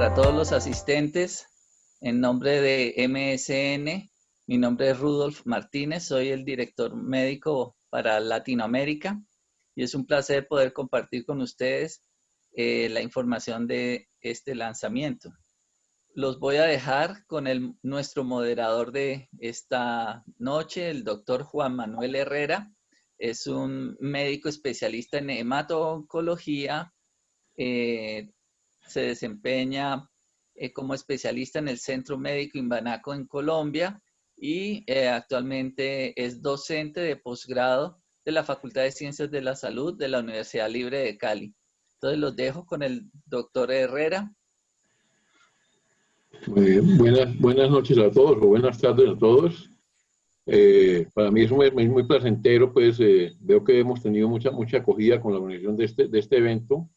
para todos los asistentes. En nombre de MSN, mi nombre es Rudolf Martínez, soy el director médico para Latinoamérica y es un placer poder compartir con ustedes la información de este lanzamiento. Los voy a dejar con nuestro moderador de esta noche, el doctor Juan Manuel Herrera. Es un médico especialista en hemato-oncología. Se desempeña como especialista en el Centro Médico Imbanaco en Colombia y actualmente es docente de posgrado de la Facultad de Ciencias de la Salud de la Universidad Libre de Cali. Entonces los dejo con el doctor Herrera. Muy bien. Buenas noches a todos o buenas tardes a todos. Para mí es muy placentero, pues veo que hemos tenido mucha acogida con la organización de este evento.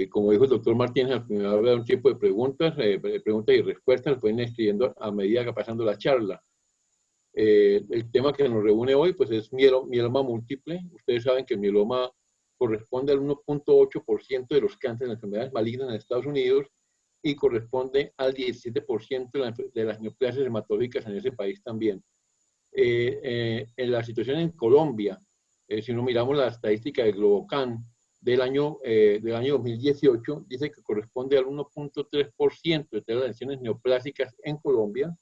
Como dijo el doctor Martínez, al final habrá un tipo de preguntas y respuestas, pueden ir escribiendo a medida que va pasando la charla. El tema que nos reúne hoy pues es mieloma múltiple. Ustedes saben que el mieloma corresponde al 1.8% de los cánceres de enfermedades malignas en Estados Unidos y corresponde al 17% de las neoplasias hematológicas en ese país también. En la situación en Colombia, si no miramos la estadística de Globocan del año 2018, dice que corresponde al 1.3% de todas las lesiones neoplásicas en Colombia,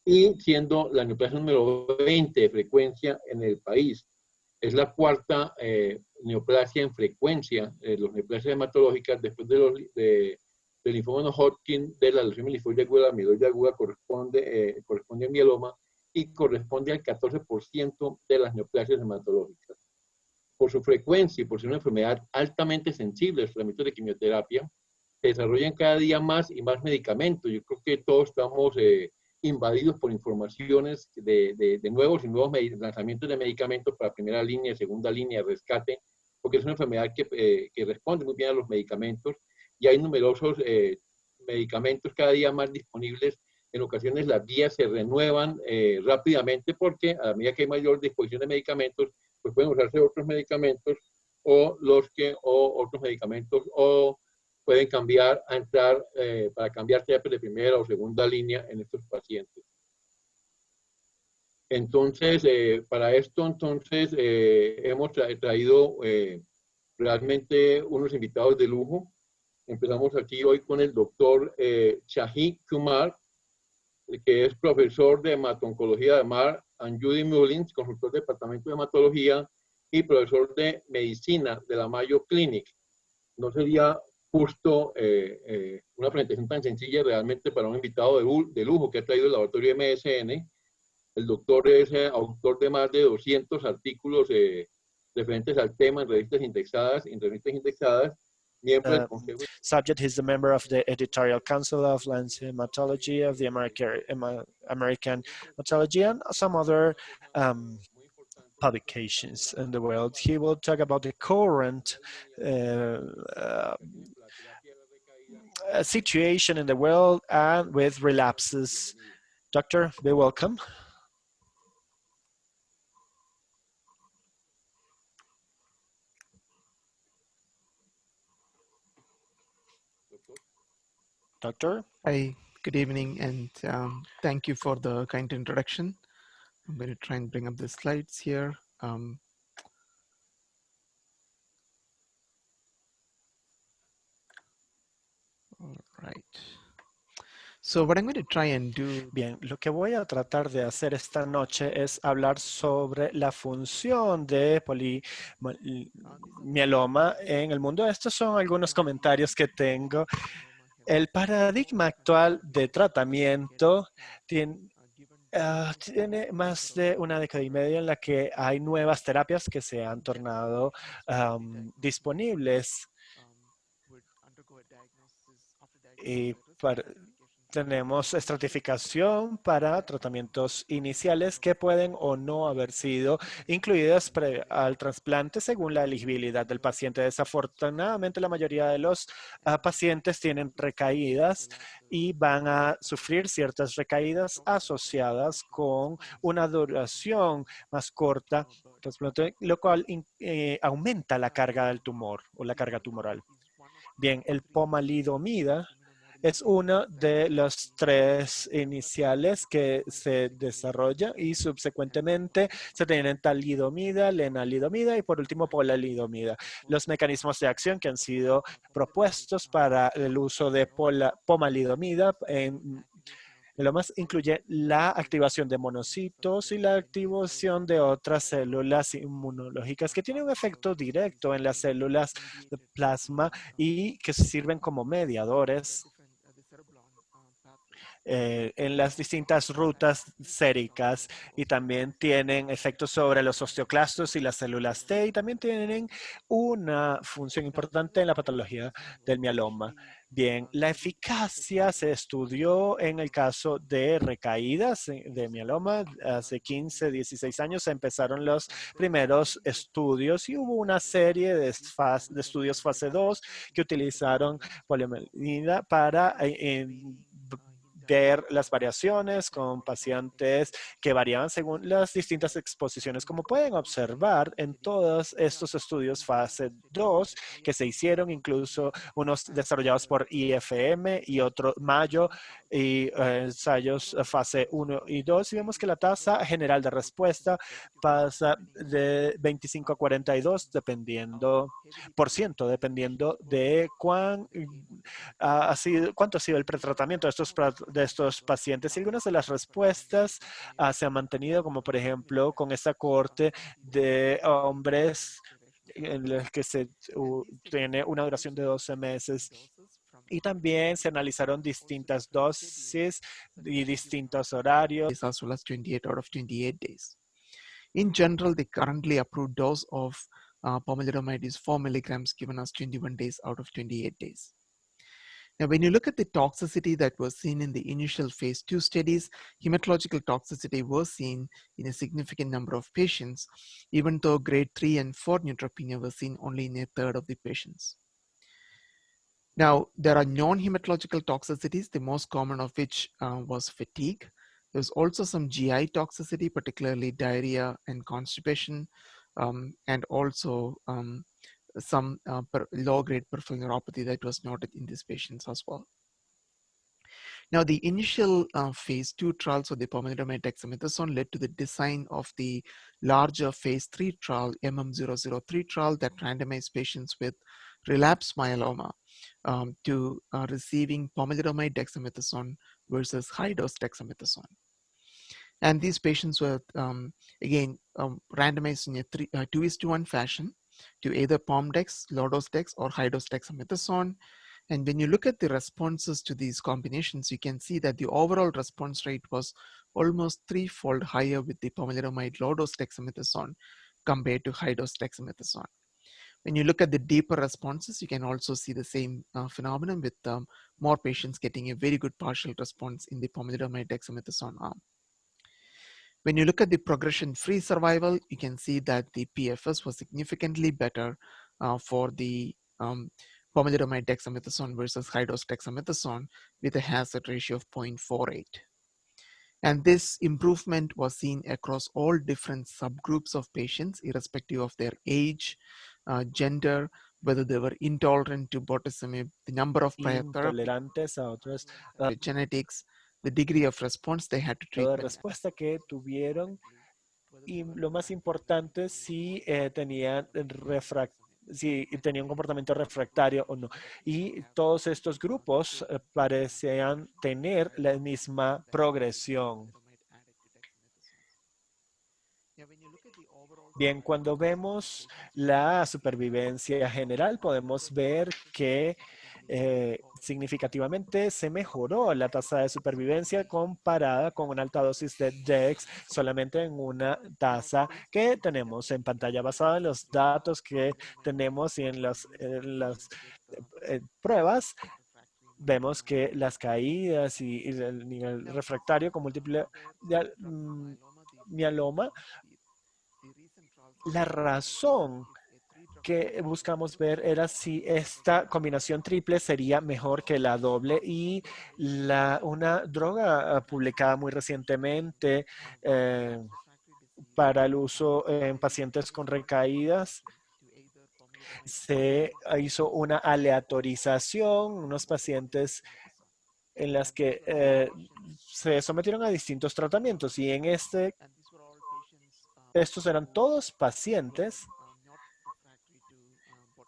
y siendo la neoplasia número 20 de frecuencia en el país. Es la cuarta neoplasia en frecuencia, los neoplasias hematológicas, después del linfoma no Hodgkin, de la leucemia linfoide aguda, la amiloide aguda, corresponde al mieloma y corresponde al 14% de las neoplasias hematológicas. Por su frecuencia y por ser una enfermedad altamente sensible a los tratamientos de quimioterapia, se desarrollan cada día más y más medicamentos. Yo creo que todos estamos invadidos por informaciones de nuevos lanzamientos de medicamentos para primera línea, segunda línea, rescate, porque es una enfermedad que responde muy bien a los medicamentos y hay numerosos medicamentos cada día más disponibles. En ocasiones las vías se renuevan rápidamente porque a medida que hay mayor disposición de medicamentos, pues pueden usarse otros medicamentos o otros medicamentos o pueden cambiar a entrar para cambiar terapias de primera o segunda línea en estos pacientes. Entonces, para esto, hemos traído realmente unos invitados de lujo. Empezamos aquí hoy con el doctor Shahi Kumar, que es profesor de hemato-oncología de Mar and Judy Mullins, consultor del departamento de hematología y profesor de medicina de la Mayo Clinic. No sería justo una presentación tan sencilla realmente para un invitado de lujo que ha traído el laboratorio MSN. El doctor es autor de más de 200 artículos referentes al tema en revistas indexadas, miembro del Consejo. Subject, he's a member of the editorial council of Lancet Hematology, of the American Hematology, and some other publications in the world. He will talk about the current situation in the world and with relapses. Doctor, be welcome. Doctor? Hi, good evening, and thank you for the kind introduction. I'm going to try and bring up the slides here. All right. So what I'm going to try and do... Bien, lo que voy a tratar de hacer esta noche es hablar sobre la función de mieloma en el mundo. Estos son algunos comentarios que tengo. El paradigma actual de tratamiento tiene más de una década y media en la que hay nuevas terapias que se han tornado disponibles. Y tenemos estratificación para tratamientos iniciales que pueden o no haber sido incluidas al trasplante según la elegibilidad del paciente. Desafortunadamente, la mayoría de los pacientes tienen recaídas y van a sufrir ciertas recaídas asociadas con una duración más corta, lo cual aumenta la carga del tumor o la carga tumoral. Bien, el pomalidomida es uno de los 3 iniciales que se desarrolla y subsecuentemente se tienen talidomida, lenalidomida y por último polalidomida. Los mecanismos de acción que han sido propuestos para el uso de pomalidomida en mellomas incluye la activación de monocitos y la activación de otras células inmunológicas que tienen un efecto directo en las células de plasma y que sirven como mediadores en las distintas rutas séricas y también tienen efectos sobre los osteoclastos y las células T y también tienen una función importante en la patología del mieloma. Bien, la eficacia se estudió en el caso de recaídas de mieloma. Hace 15, 16 años empezaron los primeros estudios y hubo una serie de estudios fase 2 que utilizaron poliomielinida para ver las variaciones con pacientes que variaban según las distintas exposiciones. Como pueden observar en todos estos estudios fase 2 que se hicieron, incluso unos desarrollados por IFM y otro Mayo y ensayos fase 1 y 2, y vemos que la tasa general de respuesta pasa de 25 a 42 dependiendo de cuánto ha sido el pretratamiento de estos pacientes. Y algunas de las respuestas se han mantenido, como por ejemplo con esta cohorte de hombres en los que se tiene una duración de 12 meses. Y también se analizaron distintas dosis y distintos horarios. As well as 28 out of 28 days. In general, the currently approved dose of pomalidomide is 4 milligrams given as 21 days out of 28 days. Now, when you look at the toxicity that was seen in the initial phase 2 studies, hematological toxicity was seen in a significant number of patients, even though grade 3 and 4 neutropenia was seen only in a third of the patients. Now, there are non-hematological toxicities, the most common of which was fatigue. There's also some GI toxicity, particularly diarrhea and constipation, and also some low-grade peripheral neuropathy that was noted in these patients as well. Now, the initial phase 2 trials of the pomalidomide dexamethasone led to the design of the larger phase 3 trial, MM003 trial, that randomized patients with relapsed myeloma to receiving pomalidomide dexamethasone versus high-dose dexamethasone. And these patients were, again, randomized in a 2:1 fashion to either PomDex, low-dose dex, or high-dose dexamethasone. And when you look at the responses to these combinations, you can see that the overall response rate was almost 3-fold higher with the pomalidomide low-dose dexamethasone compared to high-dose dexamethasone. When you look at the deeper responses, you can also see the same phenomenon with more patients getting a very good partial response in the pomalidomide dexamethasone arm. When you look at the progression-free survival, you can see that the PFS was significantly better for the pomalidomide dexamethasone versus high-dose dexamethasone with a hazard ratio of 0.48. And this improvement was seen across all different subgroups of patients, irrespective of their age, gender, whether they were intolerant to bortezomib, the number of prior therapies, genetics, the degree of response they had to treatment. Respuesta que tuvieron y lo más importante si tenían si tenían un comportamiento refractario o no. Y todos estos grupos parecían tener la misma progresión. Bien, cuando vemos la supervivencia general, podemos ver que significativamente se mejoró la tasa de supervivencia comparada con una alta dosis de DEX solamente en una tasa que tenemos en pantalla basada en los datos que tenemos y en las pruebas. Vemos que las caídas y el nivel refractario con múltiple mieloma, la razón que buscamos ver era si esta combinación triple sería mejor que la doble y una droga publicada muy recientemente para el uso en pacientes con recaídas Se hizo una aleatorización, unos pacientes en las que se sometieron a distintos tratamientos y en estos eran todos pacientes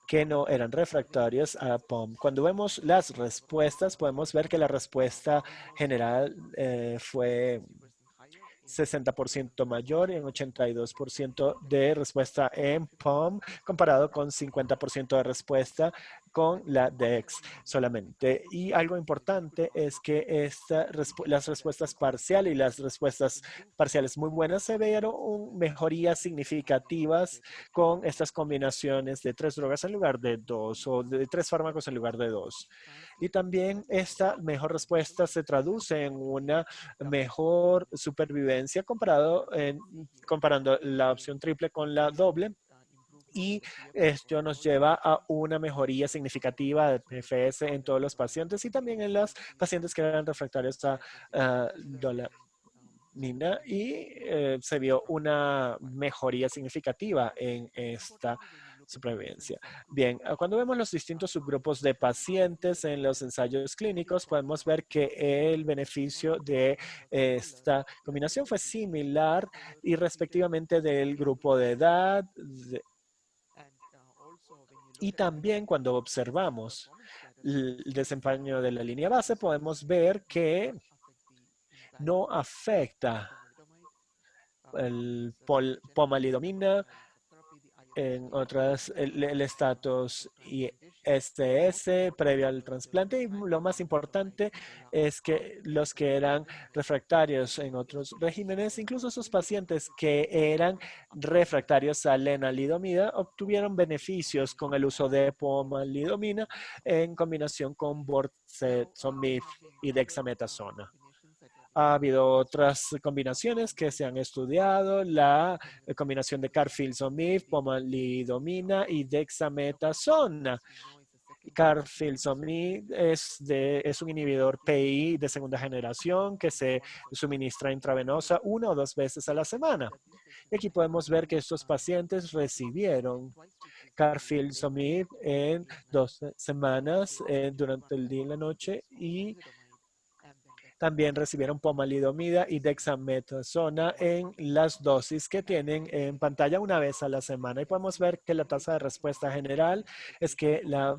que no eran refractarios a POM. Cuando vemos las respuestas, podemos ver que la respuesta general fue 60% mayor y un 82% de respuesta en POM comparado con 50% de respuesta con la DEX solamente. Y algo importante es que las respuestas parciales y las respuestas parciales muy buenas se vieron mejorías significativas con estas combinaciones de 3 drogas en lugar de 2 o de 3 fármacos en lugar de 2. Y también esta mejor respuesta se traduce en una mejor supervivencia comparando la opción triple con la doble. Y esto nos lleva a una mejoría significativa de PFS en todos los pacientes y también en los pacientes que eran refractarios a dolanina y se vio una mejoría significativa en esta supervivencia. Bien, cuando vemos los distintos subgrupos de pacientes en los ensayos clínicos, podemos ver que el beneficio de esta combinación fue similar y respectivamente del grupo de edad, y también cuando observamos el desempeño de la línea base, podemos ver que no afecta el pomalidomina, en otras el estatus ISS previo al trasplante. Y lo más importante es que los que eran refractarios en otros regímenes, incluso esos pacientes que eran refractarios a lenalidomida, obtuvieron beneficios con el uso de pomalidomina en combinación con bortezomib y dexametasona. Ha habido otras combinaciones que se han estudiado, la combinación de carfilzomib, pomalidomina y dexametasona. Carfilzomib es un inhibidor PI de segunda generación que se suministra intravenosa 1 o 2 veces a la semana. Y aquí podemos ver que estos pacientes recibieron carfilzomib en 2 semanas durante el día y la noche y también recibieron pomalidomida y dexametasona en las dosis que tienen en pantalla una vez a la semana. Y podemos ver que la tasa de respuesta general es que la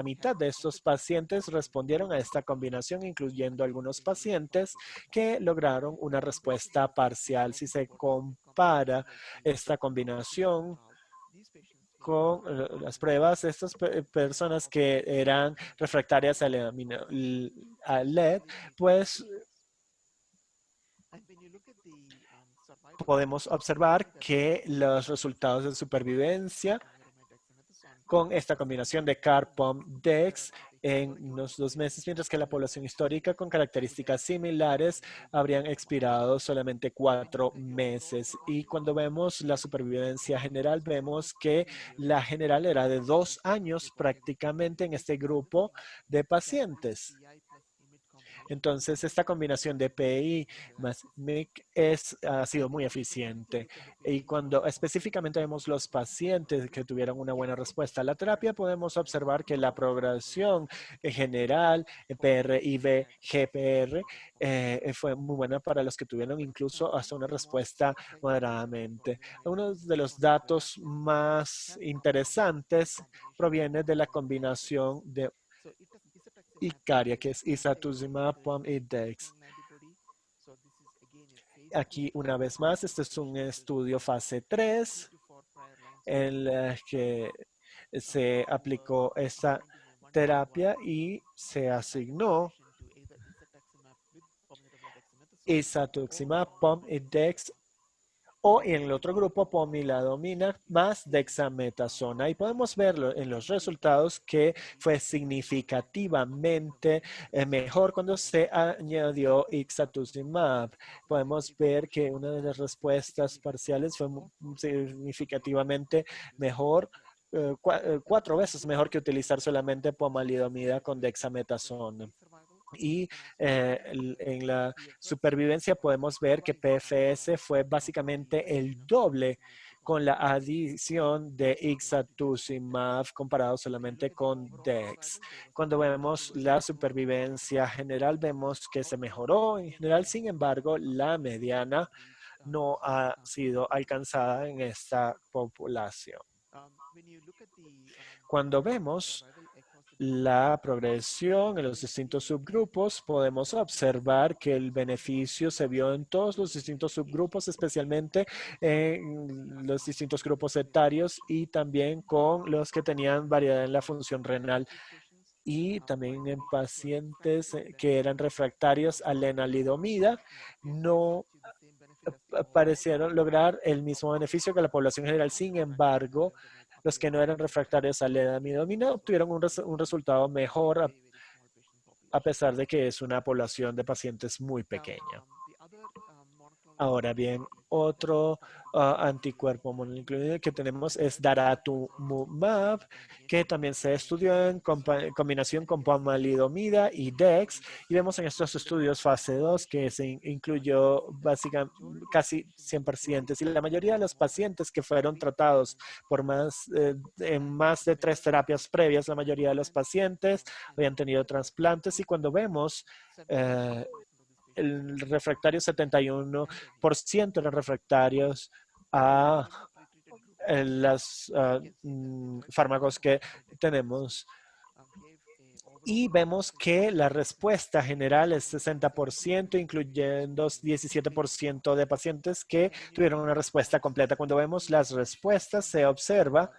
mitad de estos pacientes respondieron a esta combinación, incluyendo algunos pacientes que lograron una respuesta parcial. Si se compara esta combinación con las pruebas, estas personas que eran refractarias a LED, pues podemos observar que los resultados de supervivencia con esta combinación de CAR-POM-DEX en unos 2 meses, mientras que la población histórica con características similares habrían expirado solamente 4 meses. Y cuando vemos la supervivencia general, vemos que la general era de 2 años prácticamente en este grupo de pacientes. Entonces, esta combinación de PI más MIC ha sido muy eficiente. Y cuando específicamente vemos los pacientes que tuvieron una buena respuesta a la terapia, podemos observar que la progresión en general, PRIV, GPR, fue muy buena para los que tuvieron incluso hasta una respuesta moderadamente. Uno de los datos más interesantes proviene de la combinación de Icaria, que es isatuzumab, POM y DEX. Aquí, una vez más, este es un estudio fase 3 en el que se aplicó esta terapia y se asignó isatuximab, POM y DEX, o en el otro grupo pomiladomina más dexametasona. Y podemos verlo en los resultados que fue significativamente mejor cuando se añadió ixatuzumab. Podemos ver que una de las respuestas parciales fue significativamente mejor, 4 veces mejor que utilizar solamente pomalidomida con dexametasona. Y en la supervivencia podemos ver que PFS fue básicamente el doble con la adición de ixazomib comparado solamente con Dex. Cuando vemos la supervivencia general, vemos que se mejoró en general. Sin embargo, la mediana no ha sido alcanzada en esta población. Cuando vemos la progresión en los distintos subgrupos, podemos observar que el beneficio se vio en todos los distintos subgrupos, especialmente en los distintos grupos etarios y también con los que tenían variedad en la función renal y también en pacientes que eran refractarios a lenalidomida, no parecieron lograr el mismo beneficio que la población general. Sin embargo, los que no eran refractarios a lenalidomida obtuvieron un resultado mejor a pesar de que es una población de pacientes muy pequeña. Ahora bien, otro anticuerpo monoclonal que tenemos es daratumumab, que también se estudió en combinación con pomalidomida y Dex. Y vemos en estos estudios fase 2 que se incluyó básicamente casi 100 pacientes. Y la mayoría de los pacientes que fueron tratados por en más de 3 terapias previas, la mayoría de los pacientes habían tenido trasplantes. Y cuando vemos el refractario 71% eran refractarios a los fármacos que tenemos. Y vemos que la respuesta general es 60%, incluyendo 17% de pacientes que tuvieron una respuesta completa. Cuando vemos las respuestas, se observa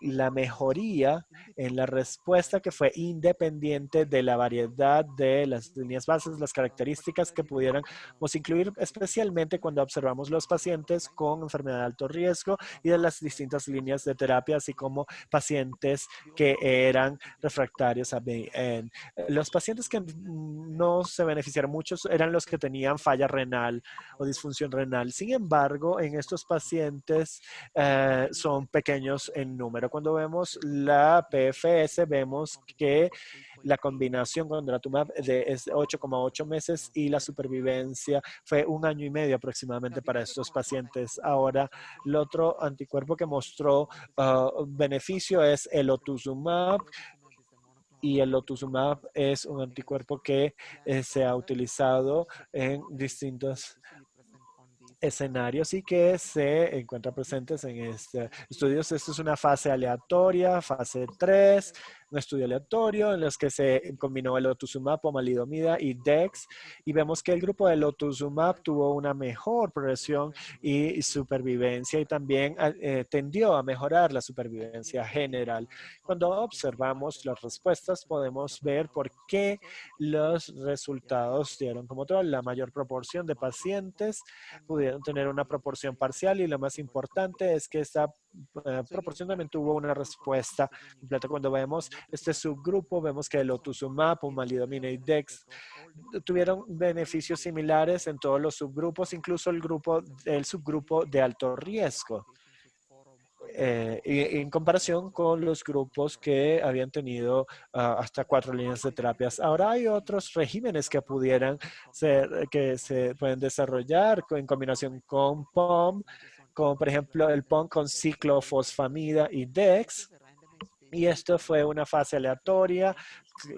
la mejoría en la respuesta que fue independiente de la variedad de las líneas bases, las características que pudiéramos incluir, especialmente cuando observamos los pacientes con enfermedad de alto riesgo y de las distintas líneas de terapia, así como pacientes que eran refractarios a BN. Los pacientes que no se beneficiaron mucho eran los que tenían falla renal o disfunción renal. Sin embargo, en estos pacientes son pequeños en número. Cuando vemos la PFS, vemos que la combinación con daratumumab es 8,8 meses y la supervivencia fue 1 año y medio aproximadamente para estos pacientes. Ahora, el otro anticuerpo que mostró beneficio es el otuzumab. Y el otuzumab es un anticuerpo que se ha utilizado en distintos escenarios y que se encuentran presentes en este estudio. Esto es una fase aleatoria, fase 3, un estudio aleatorio en los que se combinó el otuzumab, pomalidomida y Dex, y vemos que el grupo del otuzumab tuvo una mejor progresión y supervivencia y también tendió a mejorar la supervivencia general. Cuando observamos las respuestas podemos ver por qué los resultados dieron como tal. La mayor proporción de pacientes pudieron tener una proporción parcial y lo más importante es que esta proporción también tuvo una respuesta completa. Cuando vemos este subgrupo, vemos que el otuzumab, pomalidomida y Dex tuvieron beneficios similares en todos los subgrupos, incluso el subgrupo de alto riesgo. En comparación con los grupos que habían tenido hasta 4 líneas de terapias. Ahora hay otros regímenes que pudieran ser, que se pueden desarrollar en combinación con POM, como por ejemplo el POM con ciclofosfamida y Dex. Y esto fue una fase aleatoria,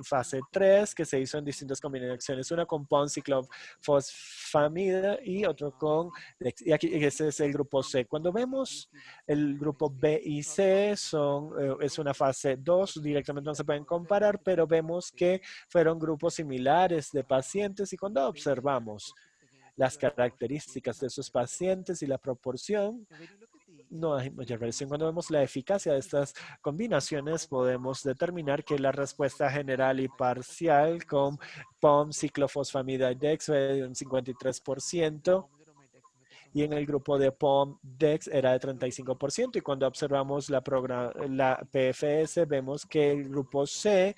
fase 3, que se hizo en distintas combinaciones, una con POM, ciclofosfamida y otro con, y aquí ese es el grupo C. Cuando vemos el grupo B y C, es una fase 2, directamente no se pueden comparar, pero vemos que fueron grupos similares de pacientes y cuando observamos las características de esos pacientes y la proporción, no hay mayor variación. Cuando vemos la eficacia de estas combinaciones, podemos determinar que la respuesta general y parcial con POM, ciclofosfamida y Dex fue de un 53%. Y en el grupo de POM, Dex era de 35%. Y cuando observamos la PFS, vemos que el grupo C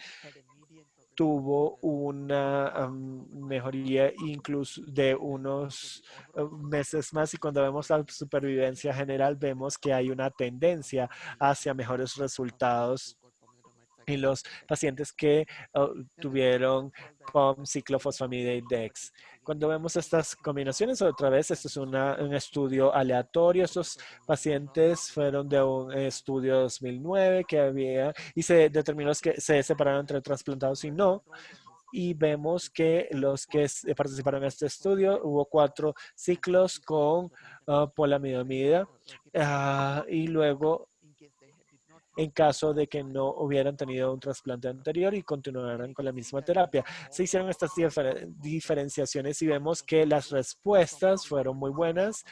tuvo una mejoría incluso de unos meses más y cuando vemos la supervivencia general vemos que hay una tendencia hacia mejores resultados y los pacientes que tuvieron POM, ciclofosfamida y DEX. Cuando vemos estas combinaciones, otra vez, esto es un estudio aleatorio. Estos pacientes fueron de un estudio 2009 que había, y se determinó que se separaron entre trasplantados y no. Y vemos que los que participaron en este estudio, hubo 4 ciclos con polamidomida, y luego, en caso de que no hubieran tenido un trasplante anterior y continuaran con la misma terapia. Se hicieron estas diferenciaciones y vemos que las respuestas fueron muy buenas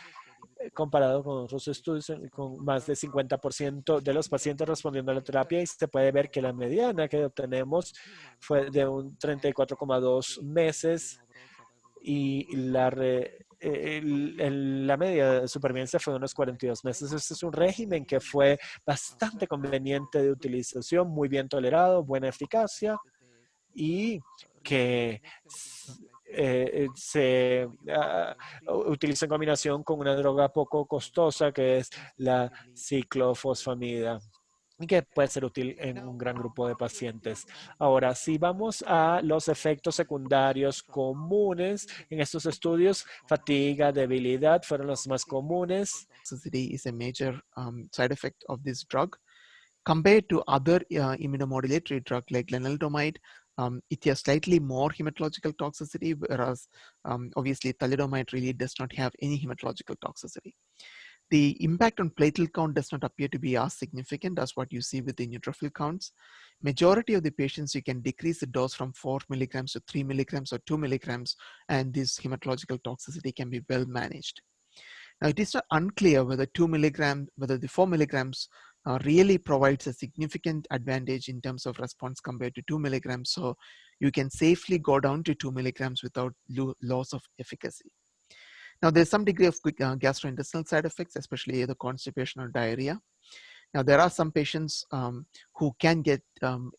comparado con otros estudios, con más de 50% de los pacientes respondiendo a la terapia, y se puede ver que la mediana que obtenemos fue de un 34,2 meses, y la media de supervivencia fue de unos 42 meses. Este es un régimen que fue bastante conveniente de utilización, muy bien tolerado, buena eficacia, y que se utiliza en combinación con una droga poco costosa que es la ciclofosfamida, y que puede ser útil en un gran grupo de pacientes. Ahora, si vamos a los efectos secundarios comunes en estos estudios, fatiga, debilidad fueron los más comunes. Toxicity is a major side effect of this drug. Compared to other immunomodulatory drug like lenalidomide, it has slightly more hematological toxicity, whereas obviously thalidomide really does not have any hematological toxicity. The impact on platelet count does not appear to be as significant as what you see with the neutrophil counts. Majority of the patients, you can decrease the dose from 4 milligrams to 3 milligrams or 2 milligrams, and this hematological toxicity can be well managed. Now, it is unclear whether the 4 milligrams really provides a significant advantage in terms of response compared to 2 milligrams. So you can safely go down to 2 milligrams without loss of efficacy. Now, there's some degree of gastrointestinal side effects, especially either constipation or diarrhea. Now, there are some patients who can get,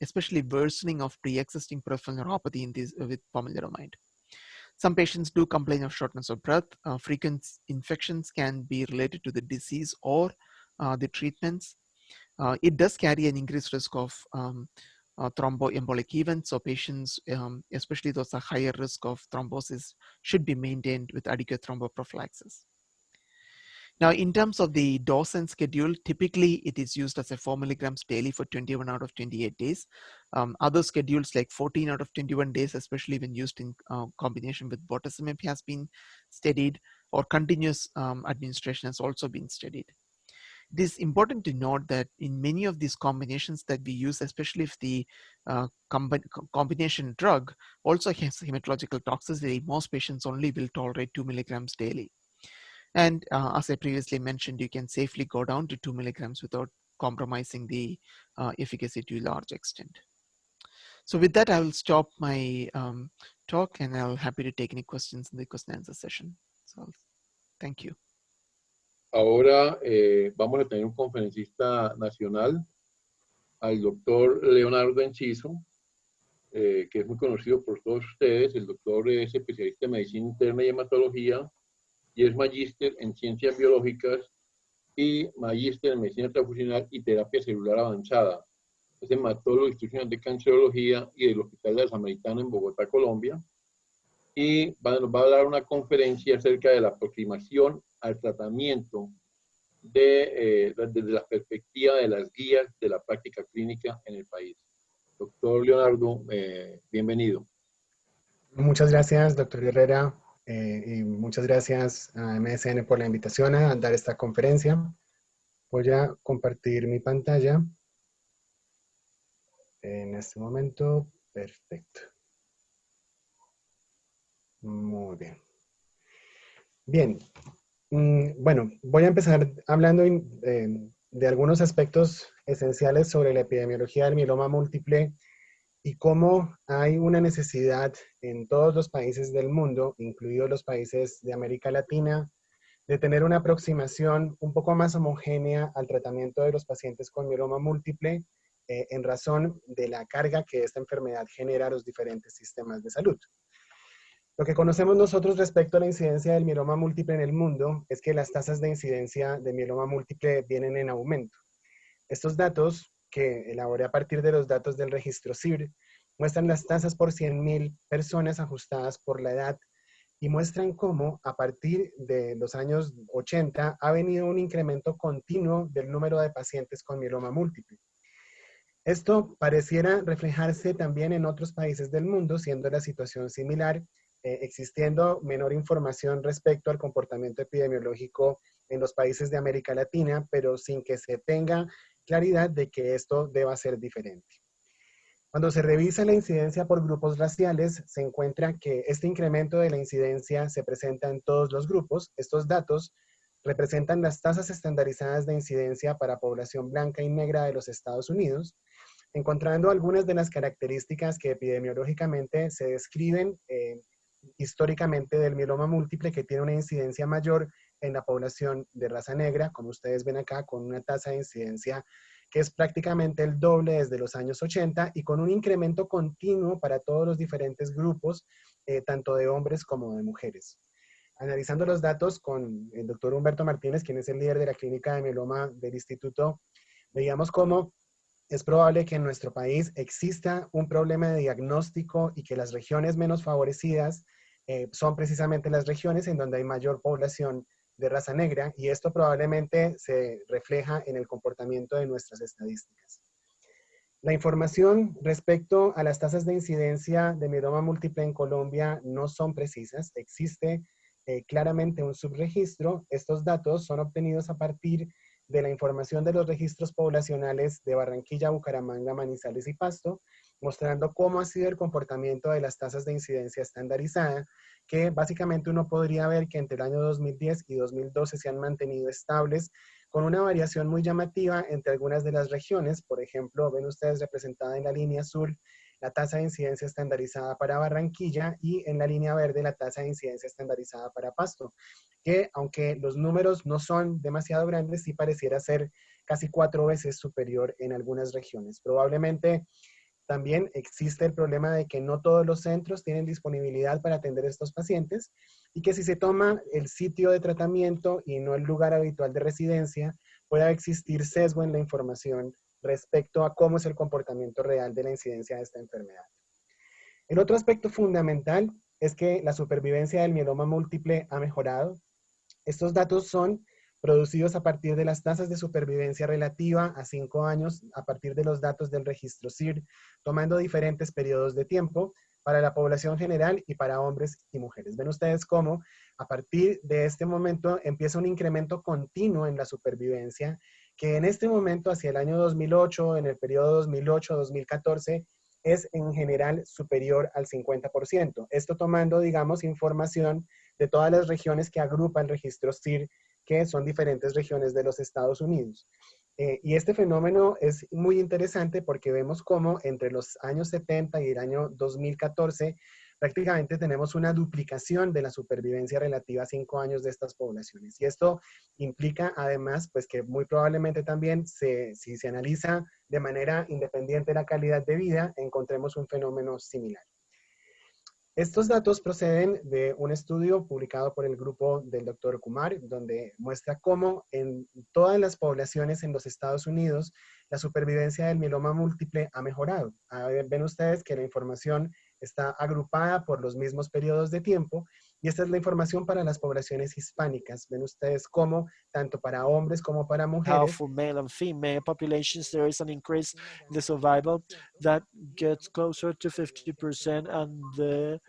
especially worsening of pre-existing peripheral neuropathy in these with pomalidomide. Some patients do complain of shortness of breath. Frequent infections can be related to the disease or the treatments. It does carry an increased risk of thromboembolic events. So patients, especially those at higher risk of thrombosis, should be maintained with adequate thromboprophylaxis. Now, in terms of the dose and schedule, typically it is used as a 4 milligrams daily for 21 out of 28 days. Other schedules like 14 out of 21 days, especially when used in combination with bortezomib, has been studied, or continuous administration has also been studied. It is important to note that in many of these combinations that we use, especially if the combination drug also has hematological toxicity, most patients only will tolerate 2 milligrams daily. And as I previously mentioned, you can safely go down to 2 milligrams without compromising the efficacy to a large extent. So with that, I will stop my talk, and I'll happy to take any questions in the question and answer session. So thank you. Ahora vamos a tener un conferencista nacional, al doctor Leonardo Enciso, que es muy conocido por todos ustedes. El doctor es especialista en medicina interna y hematología, y es magíster en ciencias biológicas y magíster en medicina transfusional y terapia celular avanzada. Es hematólogo institucional de cancerología y del Hospital de la Samaritana en Bogotá, Colombia. Y nos va a dar una conferencia acerca de la aproximación al tratamiento desde la perspectiva de las guías de la práctica clínica en el país. Doctor Leonardo, bienvenido. Muchas gracias, doctor Herrera, y muchas gracias a MSN por la invitación a dar esta conferencia. Voy a compartir mi pantalla en este momento. Perfecto. Muy bien. Bien. Bueno, voy a empezar hablando de algunos aspectos esenciales sobre la epidemiología del mieloma múltiple y cómo hay una necesidad en todos los países del mundo, incluidos los países de América Latina, de tener una aproximación un poco más homogénea al tratamiento de los pacientes con mieloma múltiple en razón de la carga que esta enfermedad genera a los diferentes sistemas de salud. Lo que conocemos nosotros respecto a la incidencia del mieloma múltiple en el mundo es que las tasas de incidencia de mieloma múltiple vienen en aumento. Estos datos que elaboré a partir de los datos del registro CIR, muestran las tasas por 100.000 personas ajustadas por la edad y muestran cómo a partir de los años 80 ha venido un incremento continuo del número de pacientes con mieloma múltiple. Esto pareciera reflejarse también en otros países del mundo, siendo la situación similar, existiendo menor información respecto al comportamiento epidemiológico en los países de América Latina, pero sin que se tenga claridad de que esto deba ser diferente. Cuando se revisa la incidencia por grupos raciales, se encuentra que este incremento de la incidencia se presenta en todos los grupos. Estos datos representan las tasas estandarizadas de incidencia para población blanca y negra de los Estados Unidos, encontrando algunas de las características que epidemiológicamente se describen históricamente del mieloma múltiple, que tiene una incidencia mayor en la población de raza negra, como ustedes ven acá, con una tasa de incidencia que es prácticamente el doble desde los años 80 y con un incremento continuo para todos los diferentes grupos, tanto de hombres como de mujeres. Analizando los datos con el doctor Humberto Martínez, quien es el líder de la clínica de mieloma del instituto, veíamos cómo es probable que en nuestro país exista un problema de diagnóstico y que las regiones menos favorecidas son precisamente las regiones en donde hay mayor población de raza negra, y esto probablemente se refleja en el comportamiento de nuestras estadísticas. La información respecto a las tasas de incidencia de mieloma múltiple en Colombia no son precisas. Existe claramente un subregistro. Estos datos son obtenidos a partir de la información de los registros poblacionales de Barranquilla, Bucaramanga, Manizales y Pasto, mostrando cómo ha sido el comportamiento de las tasas de incidencia estandarizada, que básicamente uno podría ver que entre el año 2010 y 2012 se han mantenido estables, con una variación muy llamativa entre algunas de las regiones. Por ejemplo, ven ustedes representada en la línea azul la tasa de incidencia estandarizada para Barranquilla y en la línea verde la tasa de incidencia estandarizada para Pasto, que aunque los números no son demasiado grandes, sí pareciera ser casi 4 veces superior en algunas regiones. Probablemente también existe el problema de que no todos los centros tienen disponibilidad para atender a estos pacientes y que si se toma el sitio de tratamiento y no el lugar habitual de residencia, pueda existir sesgo en la información respecto a cómo es el comportamiento real de la incidencia de esta enfermedad. El otro aspecto fundamental es que la supervivencia del mieloma múltiple ha mejorado. Estos datos son producidos a partir de las tasas de supervivencia relativa a 5 años, a partir de los datos del registro CIR, tomando diferentes periodos de tiempo para la población general y para hombres y mujeres. Ven ustedes cómo a partir de este momento empieza un incremento continuo en la supervivencia, que en este momento, hacia el año 2008, en el periodo 2008-2014, es en general superior al 50%. Esto tomando, digamos, información de todas las regiones que agrupa el registro CIR, que son diferentes regiones de los Estados Unidos. Y este fenómeno es muy interesante porque vemos cómo entre los años 70 y el año 2014 prácticamente tenemos una duplicación de la supervivencia relativa a 5 años de estas poblaciones. Y esto implica además pues que muy probablemente también si se analiza de manera independiente la calidad de vida, encontremos un fenómeno similar. Estos datos proceden de un estudio publicado por el grupo del Dr. Kumar, donde muestra cómo en todas las poblaciones en los Estados Unidos la supervivencia del mieloma múltiple ha mejorado. Ven ustedes que la información está agrupada por los mismos periodos de tiempo, y esta es la información para las poblaciones hispánicas. Ven ustedes cómo, tanto para hombres como para mujeres, For male and female populations, there is an increase in the survival that gets closer to 50% and the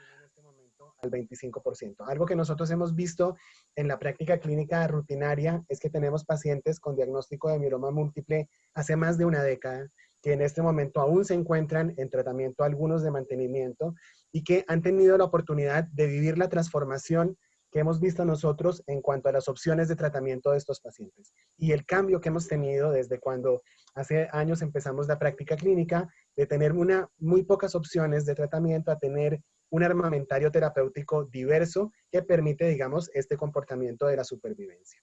al 25%. Algo que nosotros hemos visto en la práctica clínica rutinaria es que tenemos pacientes con diagnóstico de mieloma múltiple hace más de una década, que en este momento aún se encuentran en tratamiento, algunos de mantenimiento, y que han tenido la oportunidad de vivir la transformación que hemos visto nosotros en cuanto a las opciones de tratamiento de estos pacientes. Y el cambio que hemos tenido desde cuando hace años empezamos la práctica clínica, de tener muy pocas opciones de tratamiento a tener un armamentario terapéutico diverso que permite, digamos, este comportamiento de la supervivencia.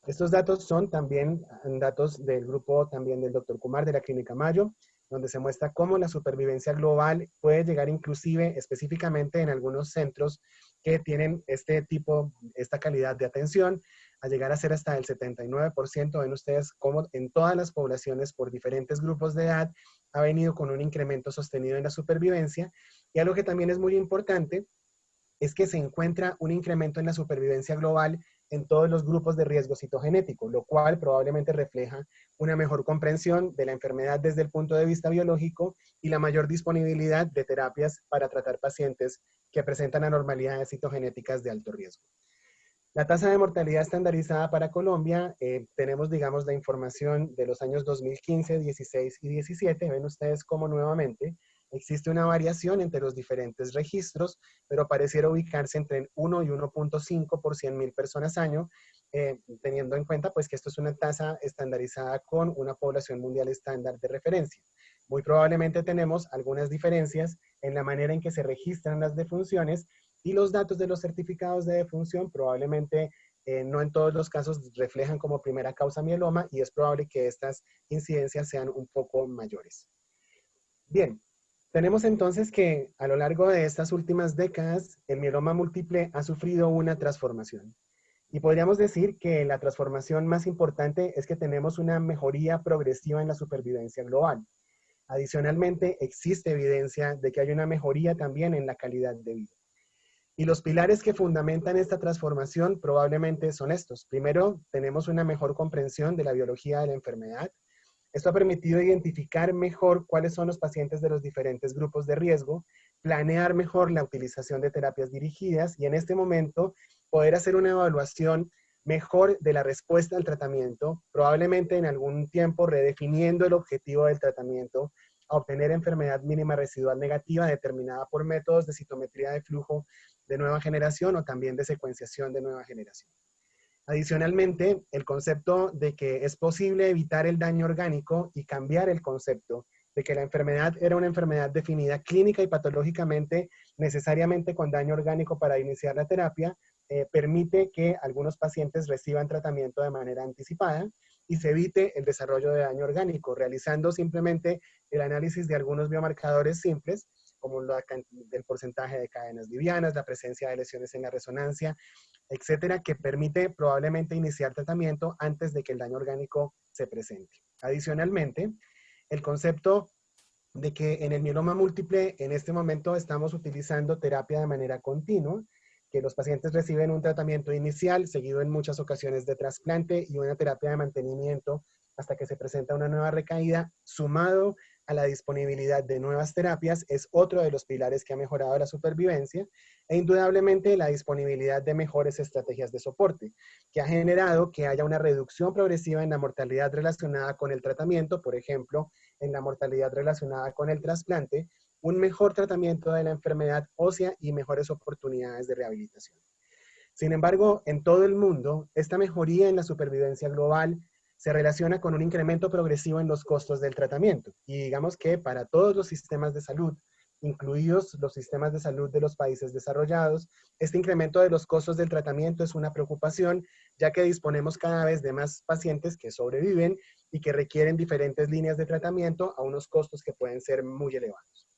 Estos datos son también datos del grupo también del Dr. Kumar de la Clínica Mayo, donde se muestra cómo la supervivencia global puede llegar inclusive específicamente en algunos centros que tienen esta calidad de atención a llegar a ser hasta el 79%. Ven ustedes cómo en todas las poblaciones por diferentes grupos de edad ha venido con un incremento sostenido en la supervivencia. Y algo que también es muy importante es que se encuentra un incremento en la supervivencia global en todos los grupos de riesgo citogenético, lo cual probablemente refleja una mejor comprensión de la enfermedad desde el punto de vista biológico y la mayor disponibilidad de terapias para tratar pacientes que presentan anormalidades citogenéticas de alto riesgo. La tasa de mortalidad estandarizada para Colombia, tenemos, digamos, la información de los años 2015, 16 y 17. Ven ustedes cómo nuevamente existe una variación entre los diferentes registros, pero pareciera ubicarse entre el 1 y 1.5 por 100.000 personas año, teniendo en cuenta pues que esto es una tasa estandarizada con una población mundial estándar de referencia. Muy probablemente tenemos algunas diferencias en la manera en que se registran las defunciones, y los datos de los certificados de defunción probablemente no en todos los casos reflejan como primera causa mieloma, y es probable que estas incidencias sean un poco mayores. Bien, tenemos entonces que a lo largo de estas últimas décadas el mieloma múltiple ha sufrido una transformación. Y podríamos decir que la transformación más importante es que tenemos una mejoría progresiva en la supervivencia global. Adicionalmente, existe evidencia de que hay una mejoría también en la calidad de vida. Y los pilares que fundamentan esta transformación probablemente son estos. Primero, tenemos una mejor comprensión de la biología de la enfermedad. Esto ha permitido identificar mejor cuáles son los pacientes de los diferentes grupos de riesgo, planear mejor la utilización de terapias dirigidas y en este momento poder hacer una evaluación mejor de la respuesta al tratamiento, probablemente en algún tiempo redefiniendo el objetivo del tratamiento a obtener enfermedad mínima residual negativa determinada por métodos de citometría de flujo de nueva generación o también de secuenciación de nueva generación. Adicionalmente, el concepto de que es posible evitar el daño orgánico y cambiar el concepto de que la enfermedad era una enfermedad definida clínica y patológicamente necesariamente con daño orgánico para iniciar la terapia, permite que algunos pacientes reciban tratamiento de manera anticipada y se evite el desarrollo de daño orgánico, realizando simplemente el análisis de algunos biomarcadores simples, como el porcentaje de cadenas livianas, la presencia de lesiones en la resonancia, etcétera, que permite probablemente iniciar tratamiento antes de que el daño orgánico se presente. Adicionalmente, el concepto de que en el mieloma múltiple en este momento estamos utilizando terapia de manera continua, que los pacientes reciben un tratamiento inicial, seguido en muchas ocasiones de trasplante y una terapia de mantenimiento hasta que se presenta una nueva recaída, sumado a la disponibilidad de nuevas terapias, es otro de los pilares que ha mejorado la supervivencia, e indudablemente la disponibilidad de mejores estrategias de soporte, que ha generado que haya una reducción progresiva en la mortalidad relacionada con el tratamiento, por ejemplo, en la mortalidad relacionada con el trasplante, un mejor tratamiento de la enfermedad ósea y mejores oportunidades de rehabilitación. Sin embargo, en todo el mundo, esta mejoría en la supervivencia global se relaciona con un incremento progresivo en los costos del tratamiento. Y digamos que para todos los sistemas de salud, incluidos los sistemas de salud de los países desarrollados, este incremento de los costos del tratamiento es una preocupación, ya que disponemos cada vez de más pacientes que sobreviven y que requieren diferentes líneas de tratamiento a unos costos que pueden ser muy elevados.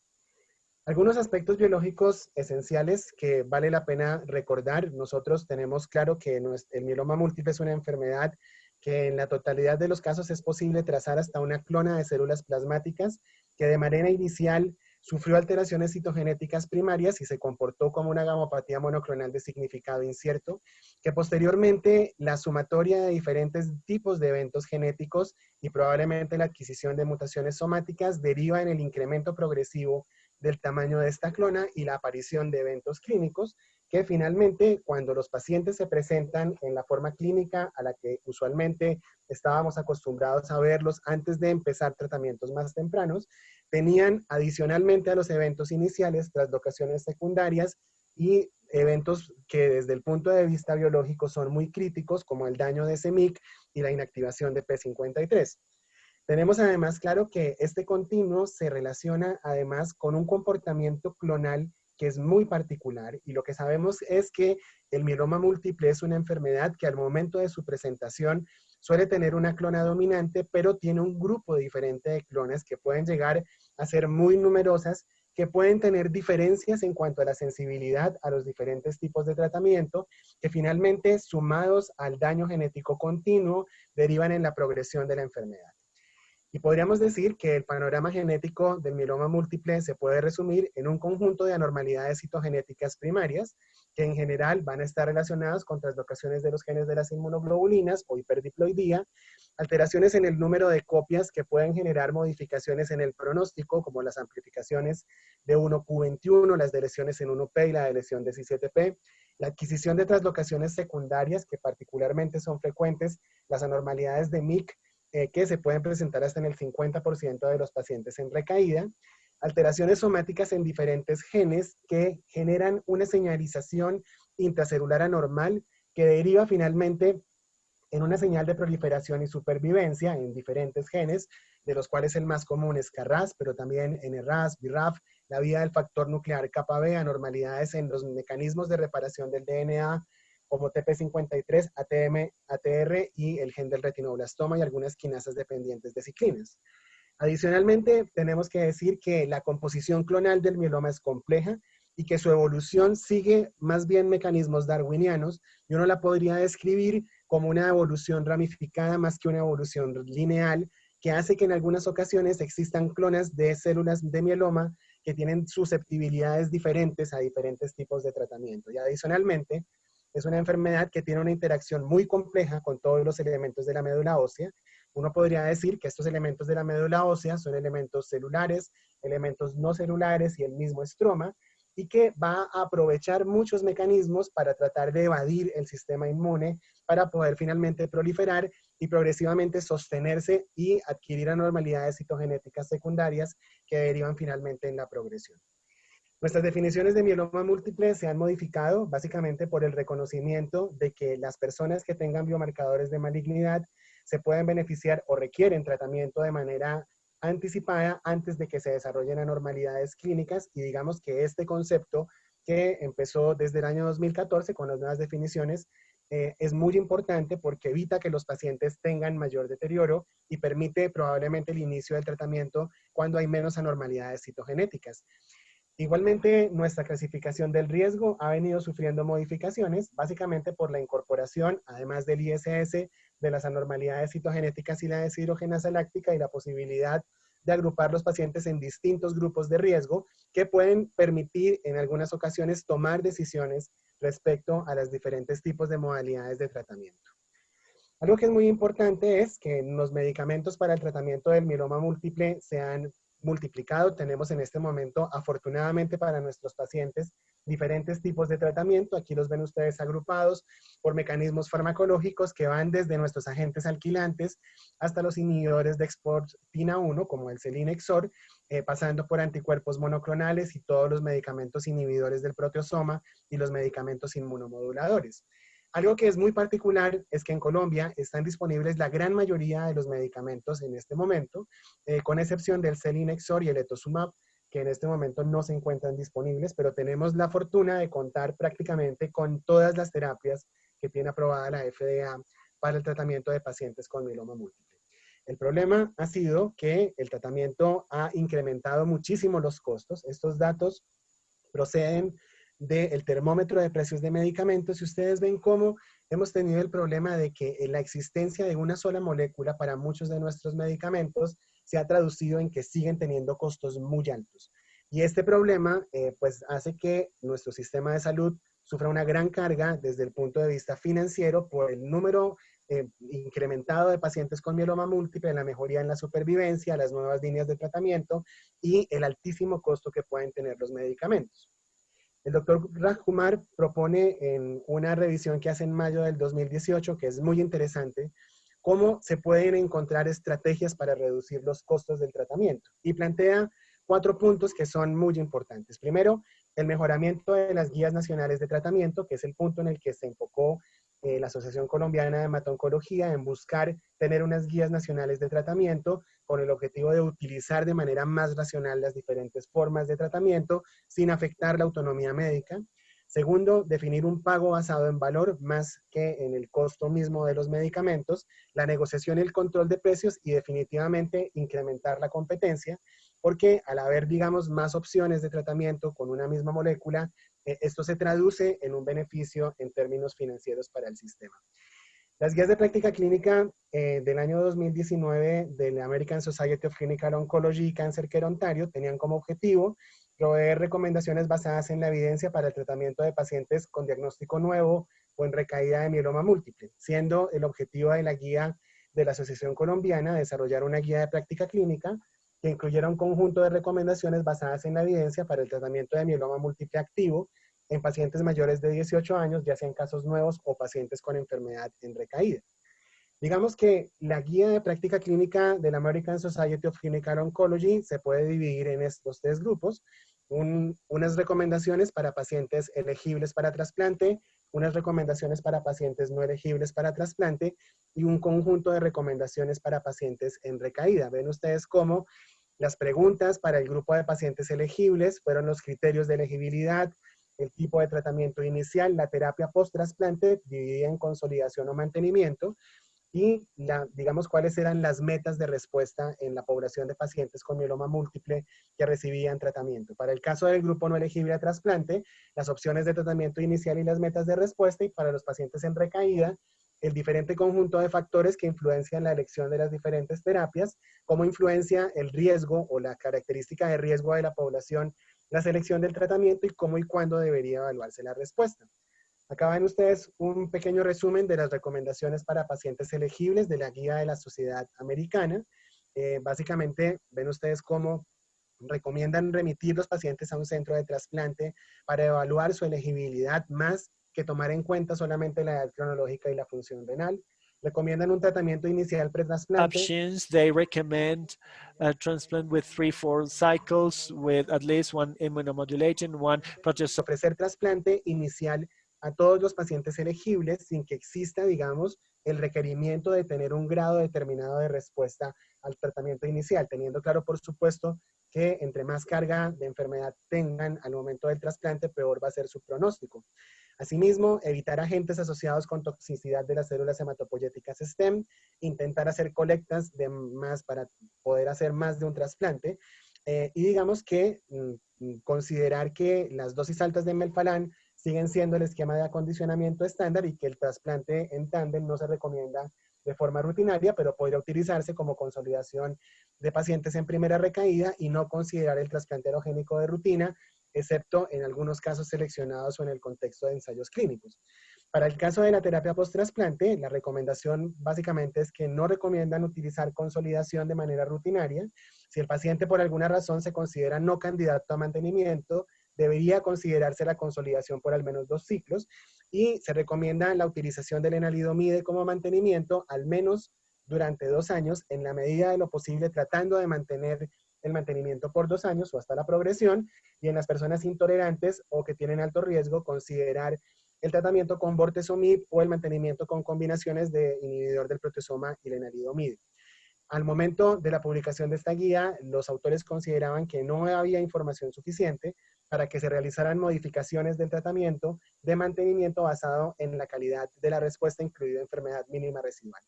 Algunos aspectos biológicos esenciales que vale la pena recordar. Nosotros tenemos claro que el mieloma múltiple es una enfermedad que en la totalidad de los casos es posible trazar hasta una clona de células plasmáticas que de manera inicial sufrió alteraciones citogenéticas primarias y se comportó como una gamopatía monoclonal de significado incierto, que posteriormente la sumatoria de diferentes tipos de eventos genéticos y probablemente la adquisición de mutaciones somáticas deriva en el incremento progresivo del tamaño de esta clona y la aparición de eventos clínicos que finalmente, cuando los pacientes se presentan en la forma clínica a la que usualmente estábamos acostumbrados a verlos antes de empezar tratamientos más tempranos, tenían adicionalmente a los eventos iniciales traslocaciones secundarias y eventos que desde el punto de vista biológico son muy críticos, como el daño de CEMIC y la inactivación de P53. Tenemos además claro que este continuo se relaciona además con un comportamiento clonal que es muy particular, y lo que sabemos es que el mieloma múltiple es una enfermedad que al momento de su presentación suele tener una clona dominante, pero tiene un grupo diferente de clones que pueden llegar a ser muy numerosas que pueden tener diferencias en cuanto a la sensibilidad a los diferentes tipos de tratamiento, que finalmente, sumados al daño genético continuo, derivan en la progresión de la enfermedad. Y podríamos decir que el panorama genético del mieloma múltiple se puede resumir en un conjunto de anormalidades citogenéticas primarias, que en general van a estar relacionadas con translocaciones de los genes de las inmunoglobulinas o hiperdiploidía, alteraciones en el número de copias que pueden generar modificaciones en el pronóstico, como las amplificaciones de 1q21, las deleciones en 1p y la deleción de 17p, la adquisición de translocaciones secundarias, que particularmente son frecuentes, las anormalidades de MYC, que se pueden presentar hasta en el 50% de los pacientes en recaída, alteraciones somáticas en diferentes genes que generan una señalización intracelular anormal que deriva finalmente en una señal de proliferación y supervivencia en diferentes genes, de los cuales el más común es KRAS, pero también NRAS, BRAF, la vía del factor nuclear kappa B, anormalidades en los mecanismos de reparación del DNA, como TP53, ATM, ATR y el gen del retinoblastoma y algunas quinasas dependientes de ciclinas. Adicionalmente, tenemos que decir que la composición clonal del mieloma es compleja y que su evolución sigue más bien mecanismos darwinianos, y uno la podría describir como una evolución ramificada más que una evolución lineal, que hace que en algunas ocasiones existan clonas de células de mieloma que tienen susceptibilidades diferentes a diferentes tipos de tratamiento. Y adicionalmente, es una enfermedad que tiene una interacción muy compleja con todos los elementos de la médula ósea. Uno podría decir que estos elementos de la médula ósea son elementos celulares, elementos no celulares y el mismo estroma, y que va a aprovechar muchos mecanismos para tratar de evadir el sistema inmune para poder finalmente proliferar y progresivamente sostenerse y adquirir anormalidades citogenéticas secundarias que derivan finalmente en la progresión. Nuestras definiciones de mieloma múltiple se han modificado básicamente por el reconocimiento de que las personas que tengan biomarcadores de malignidad se pueden beneficiar o requieren tratamiento de manera anticipada antes de que se desarrollen anormalidades clínicas, y digamos que este concepto, que empezó desde el año 2014 con las nuevas definiciones, es muy importante porque evita que los pacientes tengan mayor deterioro y permite probablemente el inicio del tratamiento cuando hay menos anormalidades citogenéticas. Igualmente, nuestra clasificación del riesgo ha venido sufriendo modificaciones, básicamente por la incorporación, además del ISS, de las anormalidades citogenéticas y la deshidrogenasa láctica, y la posibilidad de agrupar los pacientes en distintos grupos de riesgo que pueden permitir en algunas ocasiones tomar decisiones respecto a los diferentes tipos de modalidades de tratamiento. Algo que es muy importante es que los medicamentos para el tratamiento del mieloma múltiple se han multiplicado. Tenemos en este momento, afortunadamente para nuestros pacientes, diferentes tipos de tratamiento. Aquí los ven ustedes agrupados por mecanismos farmacológicos que van desde nuestros agentes alquilantes hasta los inhibidores de exportina-1, como el selinexor, pasando por anticuerpos monoclonales y todos los medicamentos inhibidores del proteosoma y los medicamentos inmunomoduladores. Algo que es muy particular es que en Colombia están disponibles la gran mayoría de los medicamentos en este momento, con excepción del selinexor y el etosumab, que en este momento no se encuentran disponibles, pero tenemos la fortuna de contar prácticamente con todas las terapias que tiene aprobada la FDA para el tratamiento de pacientes con mieloma múltiple. El problema ha sido que el tratamiento ha incrementado muchísimo los costos. Estos datos proceden del termómetro de precios de medicamentos, y ustedes ven cómo hemos tenido el problema de que la existencia de una sola molécula para muchos de nuestros medicamentos se ha traducido en que siguen teniendo costos muy altos. Y este problema pues hace que nuestro sistema de salud sufra una gran carga desde el punto de vista financiero por el número incrementado de pacientes con mieloma múltiple, la mejoría en la supervivencia, las nuevas líneas de tratamiento y el altísimo costo que pueden tener los medicamentos. El doctor Rajkumar propone en una revisión que hace en mayo del 2018, que es muy interesante, cómo se pueden encontrar estrategias para reducir los costos del tratamiento. Y plantea 4 puntos que son muy importantes. Primero, el mejoramiento de las guías nacionales de tratamiento, que es el punto en el que se enfocó la Asociación Colombiana de Hemato-Oncología en buscar tener unas guías nacionales de tratamiento con el objetivo de utilizar de manera más racional las diferentes formas de tratamiento sin afectar la autonomía médica. Segundo, definir un pago basado en valor más que en el costo mismo de los medicamentos, la negociación y el control de precios, y definitivamente incrementar la competencia, porque al haber, digamos, más opciones de tratamiento con una misma molécula, esto se traduce en un beneficio en términos financieros para el sistema. Las guías de práctica clínica del año 2019 de la American Society of Clinical Oncology y Cancer Care Ontario tenían como objetivo proveer recomendaciones basadas en la evidencia para el tratamiento de pacientes con diagnóstico nuevo o en recaída de mieloma múltiple, siendo el objetivo de la guía de la Asociación Colombiana desarrollar una guía de práctica clínica que incluyera un conjunto de recomendaciones basadas en la evidencia para el tratamiento de mieloma múltiple activo en pacientes mayores de 18 años, ya sean casos nuevos o pacientes con enfermedad en recaída. Digamos que la guía de práctica clínica de la American Society of Clinical Oncology se puede dividir en estos tres grupos. Unas recomendaciones para pacientes elegibles para trasplante, unas recomendaciones para pacientes no elegibles para trasplante y un conjunto de recomendaciones para pacientes en recaída. Ven ustedes cómo las preguntas para el grupo de pacientes elegibles fueron los criterios de elegibilidad, el tipo de tratamiento inicial, la terapia post-trasplante dividida en consolidación o mantenimiento, y digamos cuáles eran las metas de respuesta en la población de pacientes con mieloma múltiple que recibían tratamiento. Para el caso del grupo no elegible a trasplante, las opciones de tratamiento inicial y las metas de respuesta, y para los pacientes en recaída, el diferente conjunto de factores que influencian la elección de las diferentes terapias, cómo influencia el riesgo o la característica de riesgo de la población, la selección del tratamiento y cómo y cuándo debería evaluarse la respuesta. Acá ven ustedes un pequeño resumen de las recomendaciones para pacientes elegibles de la guía de la Sociedad Americana. Básicamente ven ustedes cómo recomiendan remitir los pacientes a un centro de trasplante para evaluar su elegibilidad, más que tomar en cuenta solamente la edad cronológica y la función renal. Recomiendan un tratamiento inicial pre-trasplante. Options, they recommend a transplant with 3-4 cycles with at least one immunomodulation, one progesterone. Ofrecer trasplante inicial a todos los pacientes elegibles sin que exista, digamos, el requerimiento de tener un grado determinado de respuesta al tratamiento inicial, teniendo claro, por supuesto, que entre más carga de enfermedad tengan al momento del trasplante, peor va a ser su pronóstico. Asimismo, evitar agentes asociados con toxicidad de las células hematopoyéticas STEM, intentar hacer colectas de más para poder hacer más de un trasplante, y digamos que considerar que las dosis altas de melphalan siguen siendo el esquema de acondicionamiento estándar y que el trasplante en tándem no se recomienda de forma rutinaria, pero podría utilizarse como consolidación de pacientes en primera recaída y no considerar el trasplante alogénico de rutina, excepto en algunos casos seleccionados o en el contexto de ensayos clínicos. Para el caso de la terapia post-trasplante, la recomendación básicamente es que no recomiendan utilizar consolidación de manera rutinaria. Si el paciente por alguna razón se considera no candidato a mantenimiento, debería considerarse la consolidación por al menos 2 ciclos, y se recomienda la utilización del enalidomide como mantenimiento al menos durante 2 años, en la medida de lo posible tratando de mantener el mantenimiento por 2 años o hasta la progresión, y en las personas intolerantes o que tienen alto riesgo, considerar el tratamiento con bortezomib o el mantenimiento con combinaciones de inhibidor del proteasoma y lenalidomide. Al momento de la publicación de esta guía, los autores consideraban que no había información suficiente para que se realizaran modificaciones del tratamiento de mantenimiento basado en la calidad de la respuesta, incluida enfermedad mínima residual.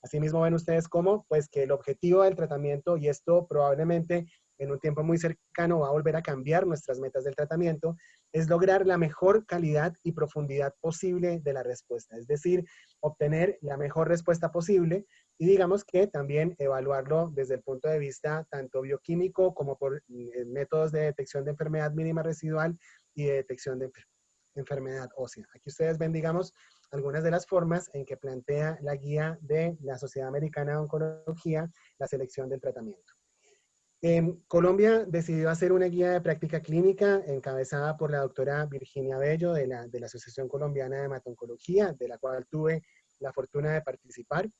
Asimismo, ven ustedes cómo, pues, que el objetivo del tratamiento, y esto probablemente en un tiempo muy cercano va a volver a cambiar nuestras metas del tratamiento, es lograr la mejor calidad y profundidad posible de la respuesta, es decir, obtener la mejor respuesta posible, y digamos que también evaluarlo desde el punto de vista tanto bioquímico como por métodos de detección de enfermedad mínima residual y de detección de enfermedad ósea. Aquí ustedes ven, digamos, algunas de las formas en que plantea la guía de la Sociedad Americana de Oncología la selección del tratamiento. Colombia decidió hacer una guía de práctica clínica encabezada por la doctora Virginia Bello de la Asociación Colombiana de Hematoncología, de la cual tuve la fortuna de participar.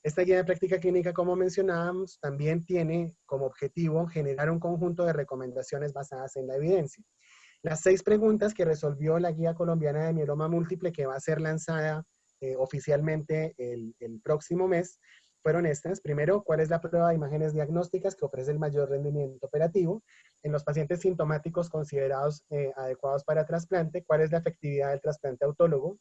Esta guía de práctica clínica, como mencionábamos, también tiene como objetivo generar un conjunto de recomendaciones basadas en la evidencia. Las 6 preguntas que resolvió la Guía Colombiana de Mieloma Múltiple, que va a ser lanzada oficialmente el próximo mes, fueron estas. Primero, ¿cuál es la prueba de imágenes diagnósticas que ofrece el mayor rendimiento operativo en los pacientes sintomáticos considerados adecuados para trasplante? ¿Cuál es la efectividad del trasplante autólogo?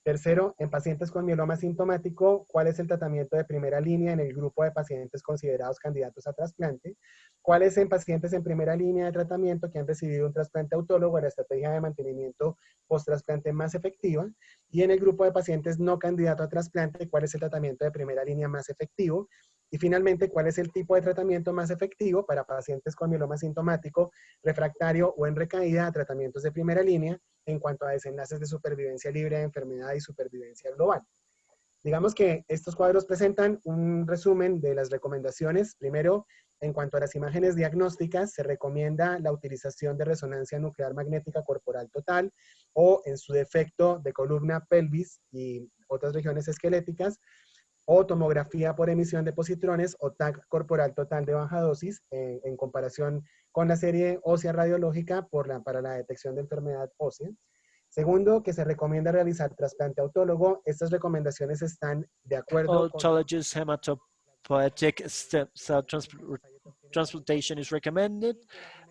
Tercero, en pacientes con mieloma sintomático, ¿cuál es el tratamiento de primera línea en el grupo de pacientes considerados candidatos a trasplante? ¿Cuál es en pacientes en primera línea de tratamiento que han recibido un trasplante autólogo la estrategia de mantenimiento post-trasplante más efectiva? Y en el grupo de pacientes no candidatos a trasplante, ¿cuál es el tratamiento de primera línea más efectivo? Y finalmente, ¿cuál es el tipo de tratamiento más efectivo para pacientes con mieloma sintomático, refractario o en recaída a tratamientos de primera línea en cuanto a desenlaces de supervivencia libre de enfermedad y supervivencia global? Digamos que estos cuadros presentan un resumen de las recomendaciones. Primero, en cuanto a las imágenes diagnósticas, se recomienda la utilización de resonancia nuclear magnética corporal total o, en su defecto, de columna pelvis y otras regiones esqueléticas, o tomografía por emisión de positrones o TAC corporal total de baja dosis en comparación con la serie ósea radiológica para la detección de enfermedad ósea. Segundo, que se recomienda realizar trasplante autólogo. Estas recomendaciones están de acuerdo con... Autologous hematopoietic stem cell transplantation is recommended,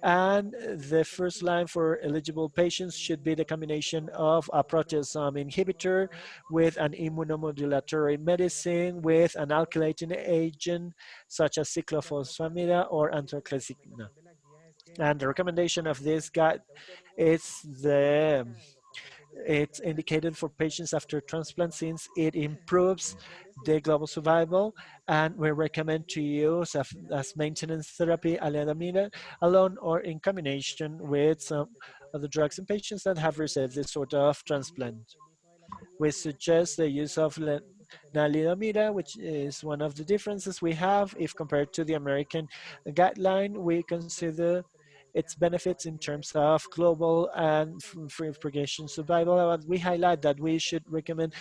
and the first line for eligible patients should be the combination of a proteasome inhibitor with an immunomodulatory medicine with an alkylating agent such as cyclophosphamide or anthoclazicina. And the recommendation of this guide is it's indicated for patients after transplant since it improves the global survival, and we recommend to use as maintenance therapy lenalidomide alone or in combination with some of the drugs in patients that have received this sort of transplant. We suggest the use of lenalidomide, which is one of the differences we have if compared to the American guideline. We consider its benefits in terms of global and free propagation survival. We highlight that we should recommend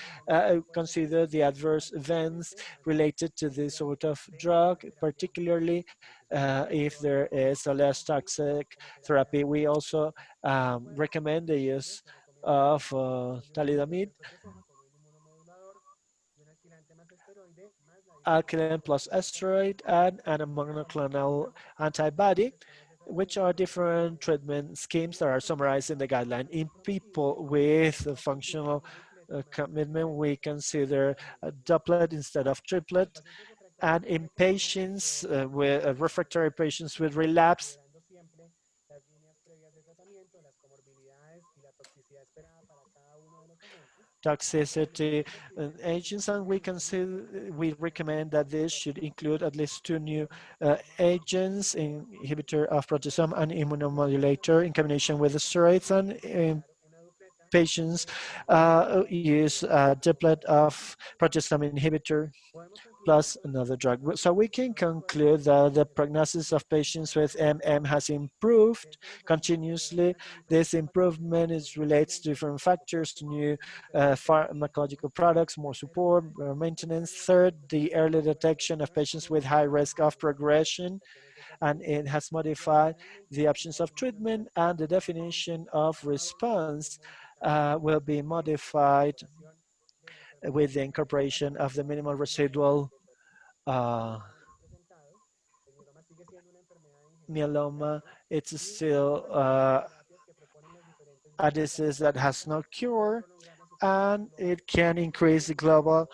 consider the adverse events related to this sort of drug, particularly if there is a less toxic therapy. We also recommend the use of thalidomide, alkylating plus steroid, and a monoclonal antibody, which are different treatment schemes that are summarized in the guideline. In people with a functional commitment, we consider a doublet instead of triplet. And in patients with refractory patients with relapse, toxicity agents, and we recommend that this should include at least 2 new agents, inhibitor of proteasome and immunomodulator in combination with the steroids, and patients use a doublet of proteasome inhibitor plus another drug. So we can conclude that the prognosis of patients with MM has improved continuously. This improvement relates to different factors, new pharmacological products, more support, more maintenance. Third, the early detection of patients with high risk of progression, and it has modified the options of treatment, and the definition of response will be modified with the incorporation of the minimal residual myeloma. It's still a disease that has no cure, and it can increase the global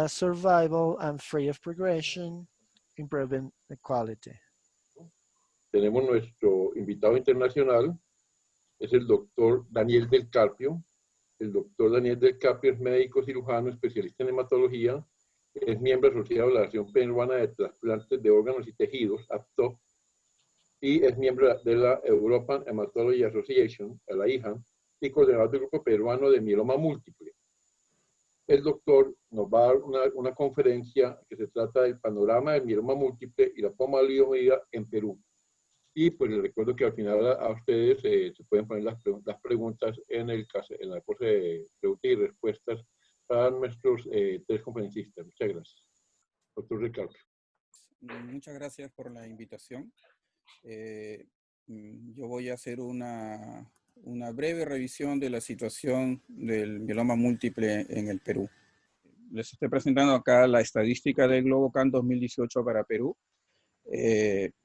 survival and free of progression, improving the quality. Tenemos nuestro invitado internacional, es el doctor Daniel Del Carpio. El doctor Daniel Del Carpio es médico cirujano, especialista en hematología, es miembro asociado de la Asociación Peruana de Trasplantes de Órganos y Tejidos, APTOP, y es miembro de la European Hematology Association, la IHA, y coordinador del grupo peruano de mieloma múltiple. El doctor nos va a dar una conferencia que se trata del panorama del mieloma múltiple y la poliomielitis en Perú. Y pues les recuerdo que al final a ustedes se pueden poner las preguntas en la pose de preguntas y respuestas para nuestros 3 conferencistas. Muchas gracias. Doctor Ricardo. Muchas gracias por la invitación. Yo voy a hacer una breve revisión de la situación del mieloma múltiple en el Perú. Les estoy presentando acá la estadística del GloboCan 2018 para Perú.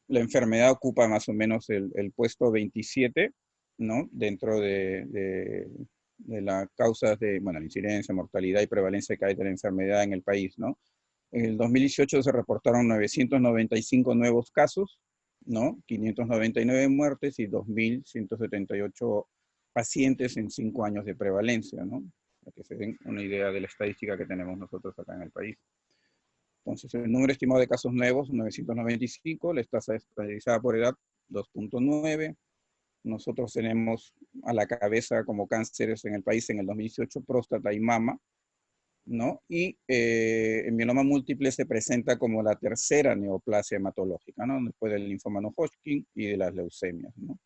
La enfermedad ocupa más o menos el puesto 27, ¿no? Dentro de de las causas de, bueno, la incidencia, mortalidad y prevalencia que hay de la enfermedad en el país, ¿no? En el 2018 se reportaron 995 nuevos casos, ¿no? 599 muertes y 2.178 pacientes en 5 años de prevalencia, ¿no? Para que se den una idea de la estadística que tenemos nosotros acá en el país. Entonces, el número estimado de casos nuevos, 995, la tasa estabilizada por edad, 2.9. Nosotros tenemos a la cabeza como cánceres en el país en el 2018 próstata y mama, ¿no? Y el mieloma múltiple se presenta como la tercera neoplasia hematológica, ¿no? Después del linfoma no Hodgkin y de las leucemias, ¿no?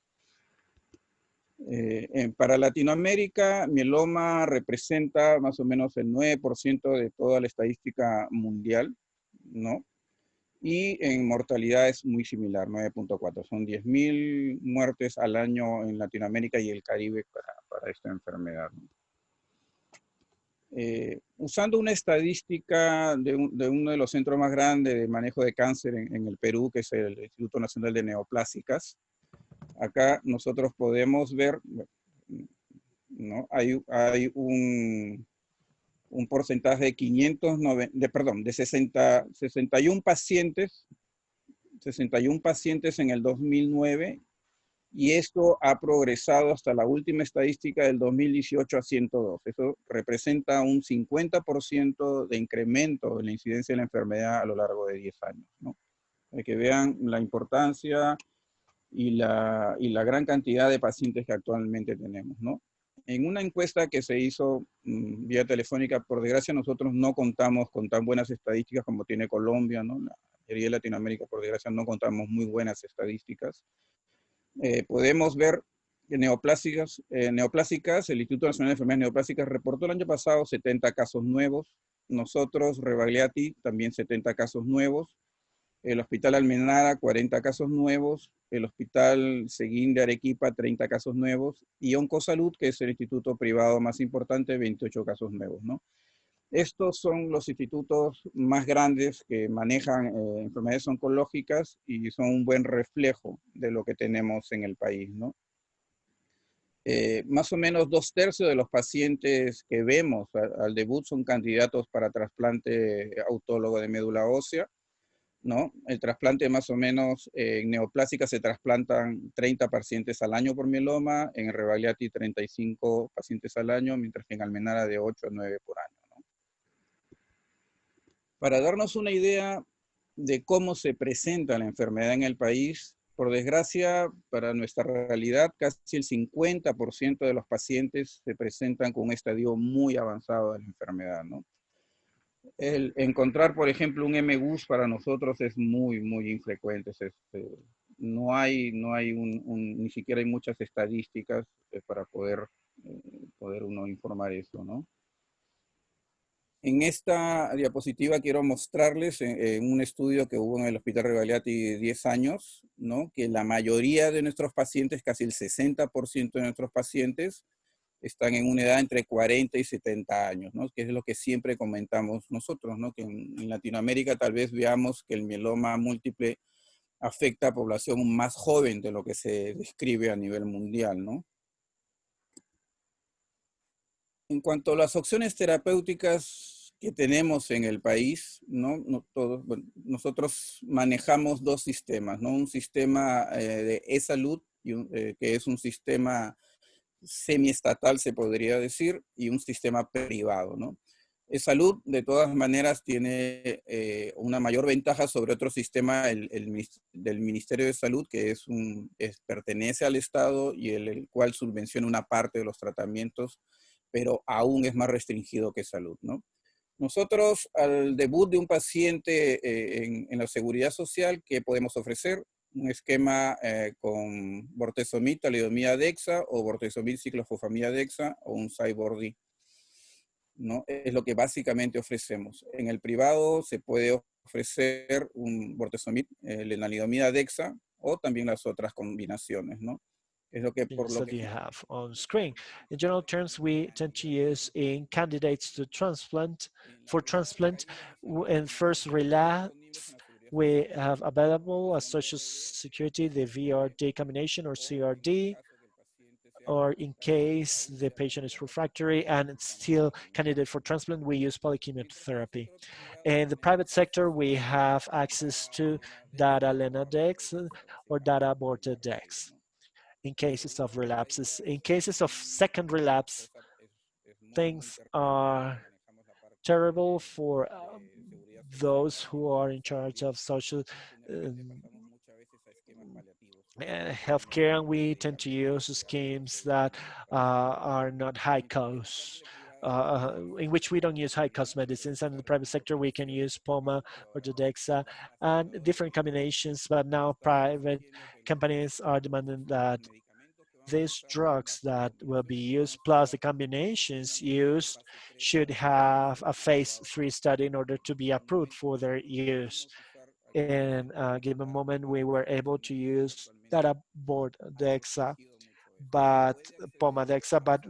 Para Latinoamérica, mieloma representa más o menos el 9% de toda la estadística mundial, ¿no? Y en mortalidad es muy similar, 9.4. Son 10.000 muertes al año en Latinoamérica y el Caribe para esta enfermedad, ¿no? Usando una estadística de uno de los centros más grandes de manejo de cáncer en el Perú, que es el Instituto Nacional de Neoplásicas, acá nosotros podemos ver, ¿no? Hay un porcentaje de 61 pacientes, 61 pacientes en el 2009, y esto ha progresado hasta la última estadística del 2018 a 102. Eso representa un 50% de incremento en la incidencia de la enfermedad a lo largo de 10 años, ¿no? Para que vean la importancia y la gran cantidad de pacientes que actualmente tenemos, ¿no? En una encuesta que se hizo vía telefónica, por desgracia nosotros no contamos con tan buenas estadísticas como tiene Colombia, ¿no? La mayoría de Latinoamérica, por desgracia, no contamos muy buenas estadísticas. Podemos ver que neoplásicas, el Instituto Nacional de Enfermedades Neoplásicas reportó el año pasado 70 casos nuevos. Nosotros, Rebagliati, también 70 casos nuevos. El Hospital Almenara, 40 casos nuevos. El Hospital Seguín de Arequipa, 30 casos nuevos. Y Oncosalud, que es el instituto privado más importante, 28 casos nuevos, ¿no? Estos son los institutos más grandes que manejan enfermedades oncológicas y son un buen reflejo de lo que tenemos en el país, ¿no? Más o menos 2/3 de los pacientes que vemos al debut son candidatos para trasplante autólogo de médula ósea, ¿no? El trasplante más o menos en neoplásica se trasplantan 30 pacientes al año por mieloma, en Rebagliati 35 pacientes al año, mientras que en Almenara de 8 a 9 por año. Para darnos una idea de cómo se presenta la enfermedad en el país, por desgracia, para nuestra realidad, casi el 50% de los pacientes se presentan con un estadio muy avanzado de la enfermedad, ¿no? El encontrar, por ejemplo, un MGUS para nosotros es muy, muy infrecuente. No hay ni siquiera hay muchas estadísticas para poder uno informar eso, ¿no? En esta diapositiva quiero mostrarles un estudio que hubo en el Hospital Rebagliati 10 años, ¿no? Que la mayoría de nuestros pacientes, casi el 60% de nuestros pacientes, están en una edad entre 40 y 70 años, ¿no? Que es lo que siempre comentamos nosotros, ¿no? Que en Latinoamérica tal vez veamos que el mieloma múltiple afecta a población más joven de lo que se describe a nivel mundial, ¿no? En cuanto a las opciones terapéuticas que tenemos en el país, ¿no? Bueno, nosotros manejamos dos sistemas, ¿no? Un sistema de e-salud, que es un sistema semiestatal, se podría decir, y un sistema privado, ¿no? E-salud, de todas maneras, tiene una mayor ventaja sobre otro sistema del Ministerio de Salud, que pertenece al Estado y el cual subvenciona una parte de los tratamientos, pero aún es más restringido que salud, ¿no? Nosotros, al debut de un paciente en la seguridad social, ¿qué podemos ofrecer? Un esquema con bortezomib, talidomida dexa, o bortezomib, ciclofosfamida dexa, o un Cyborg-D, ¿no? Es lo que básicamente ofrecemos. En el privado se puede ofrecer un bortezomib, lenalidomida dexa, o también las otras combinaciones, ¿no? Es lo que that you have on screen. In general terms, we tend to use in candidates to transplant. For transplant, in first relapse, we have available as Social Security the VRD combination or CRD, or in case the patient is refractory and it's still candidate for transplant, we use polychemotherapy. In the private sector, we have access to data LenaDex or data Vortedex in cases of relapses. In cases of second relapse, things are terrible for those who are in charge of social healthcare, and we tend to use schemes that are not high cost, in which we don't use high cost medicines. And in the private sector, we can use POMA or Dodexa and different combinations, but now private companies are demanding that these drugs that will be used plus the combinations used should have a phase 3 study in order to be approved for their use. In a given moment, we were able to use data board DEXA, but POMA-DEXA, but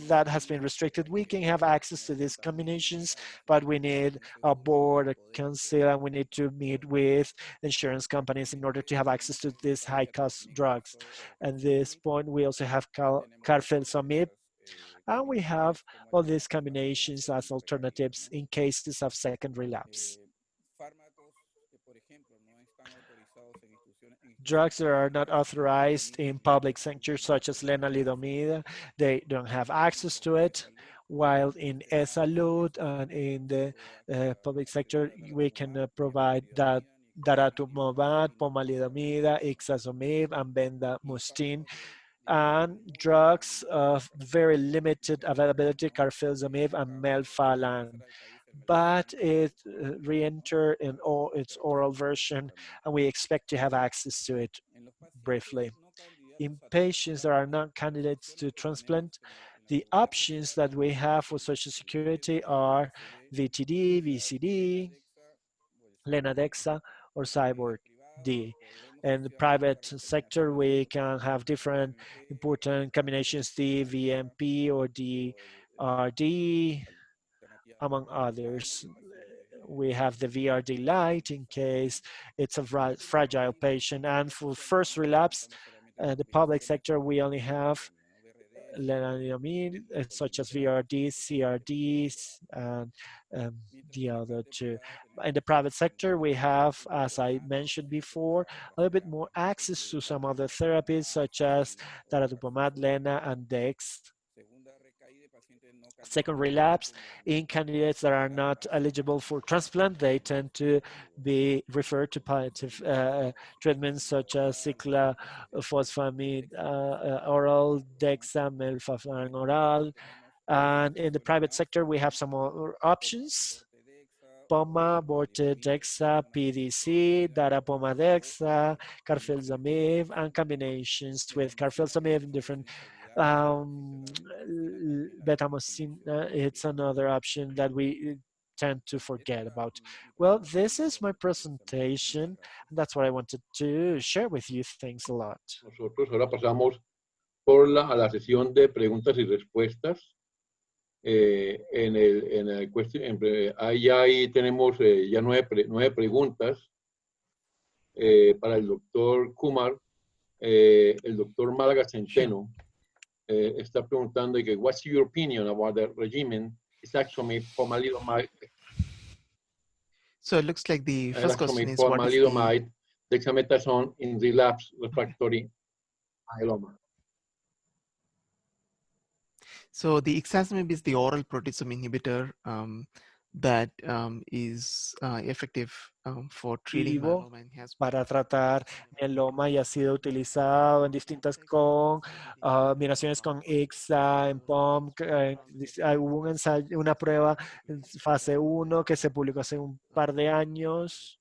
that has been restricted. We can have access to these combinations, but we need a board, a council, and we need to meet with insurance companies in order to have access to these high-cost drugs. At this point, we also have carfilzomib, and we have all these combinations as alternatives in cases of second relapse. Drugs that are not authorized in public sectors, such as lenalidomide, they don't have access to it, while in e-Salud and in the public sector, we can provide that daratumumab, pomalidomide, ixazomib, and bendamustine, and drugs of very limited availability, carfilzomib and melphalan. But it re-entered in its oral version, and we expect to have access to it briefly. In patients that are not candidates to transplant, the options that we have for Social Security are VTD, VCD, LenaDexa, or Cyborg D. In the private sector, we can have different important combinations, the VMP or DRD, among others. We have the VRD Lite in case it's a fragile patient. And for first relapse, the public sector, we only have lenalidomide, such as VRDs, CRDs, and the other two. In the private sector, we have, as I mentioned before, a little bit more access to some other therapies, such as daratumumab, Lena, and Dex. Second relapse in candidates that are not eligible for transplant, they tend to be referred to palliative treatments such as cyclophosphamide oral, Dexa, melphalan oral. And in the private sector, we have some more options. POMA, Vortedexa, PDC, Dara-POMA-Dexa, carfilzomib, and combinations with carfilzomib in different betamocin, it's another option that we tend to forget about. Well, this is my presentation. And that's what I wanted to share with you. Thanks a lot. Nosotros ahora pasamos a la sesión de preguntas y respuestas. Ahí tenemos ya nueve preguntas para el doctor Kumar. El doctor Málaga Centeno está preguntando que what's your opinion about the regimen Isaxomib, pomalidomide? So it looks like the first question is what is the dexamethasone in relapse refractory myeloma. So the ixazomib is the oral proteasome inhibitor that is effective for treating myeloma and has para tratar mieloma y ha sido utilizado en distintas combinaciones con IXA, en POM. Hubo un ensayo, una prueba en fase 1 que se publicó hace un par de años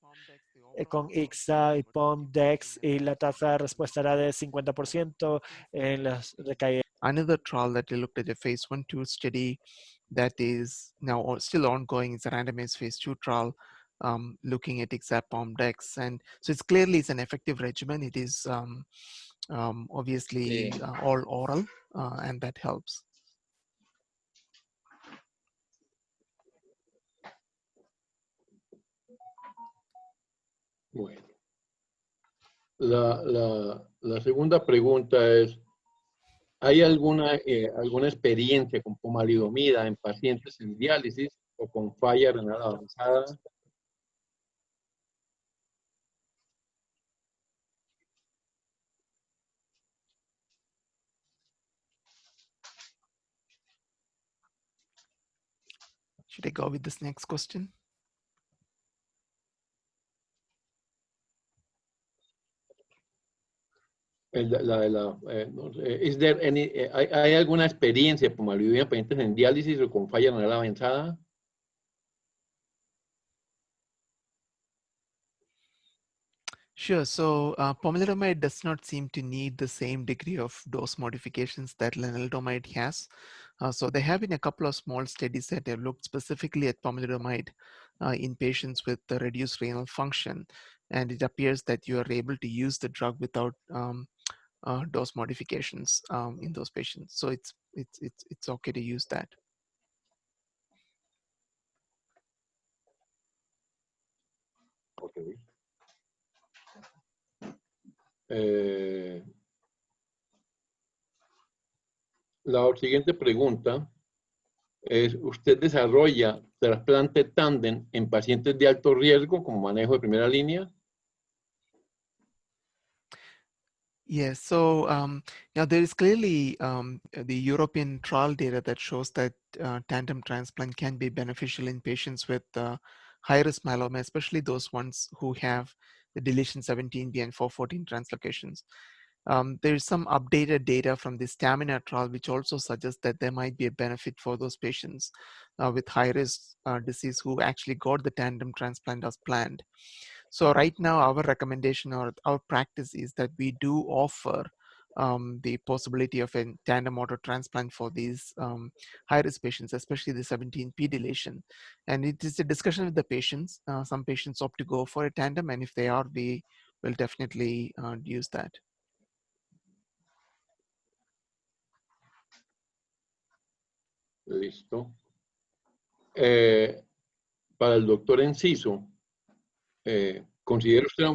con IXA y POM, DEX, y la tasa de respuesta era de 50% en las recaídas. Another trial that looked at a phase 1/2 study that is now still ongoing is a randomized phase 2 trial looking at IXA-POM DEX, and so it's clearly an effective regimen. It is obviously all oral, and that helps. Bueno, la segunda pregunta es ¿Hay alguna experiencia con pomalidomida en pacientes en diálisis o con falla renal avanzada? Should I go with this next question? ¿Hay alguna experiencia de pomalidomida en pacientes en diálisis o con falla renal avanzada? Sure. So pomalidomide does not seem to need the same degree of dose modifications that lenalidomide has. So there have been a couple of small studies that have looked specifically at pomalidomide in patients with the reduced renal function. And it appears that you are able to use the drug without dose modifications in those patients. So it's okay to use that. Okay. La siguiente pregunta es, ¿usted desarrolla trasplante tándem en pacientes de alto riesgo como manejo de primera línea? Yes, so now there is clearly the European trial data that shows that tandem transplant can be beneficial in patients with high-risk myeloma, especially those ones who have the deletion 17B and 414 translocations. There is some updated data from the Stamina trial, which also suggests that there might be a benefit for those patients with high-risk disease who actually got the tandem transplant as planned. So right now, our recommendation or our practice is that we do offer the possibility of a tandem auto transplant for these high-risk patients, especially the 17p deletion. And it is a discussion with the patients. Some patients opt to go for a tandem, and if they are, we will definitely use that. Listo. Para el doctor Enciso, ¿considera usted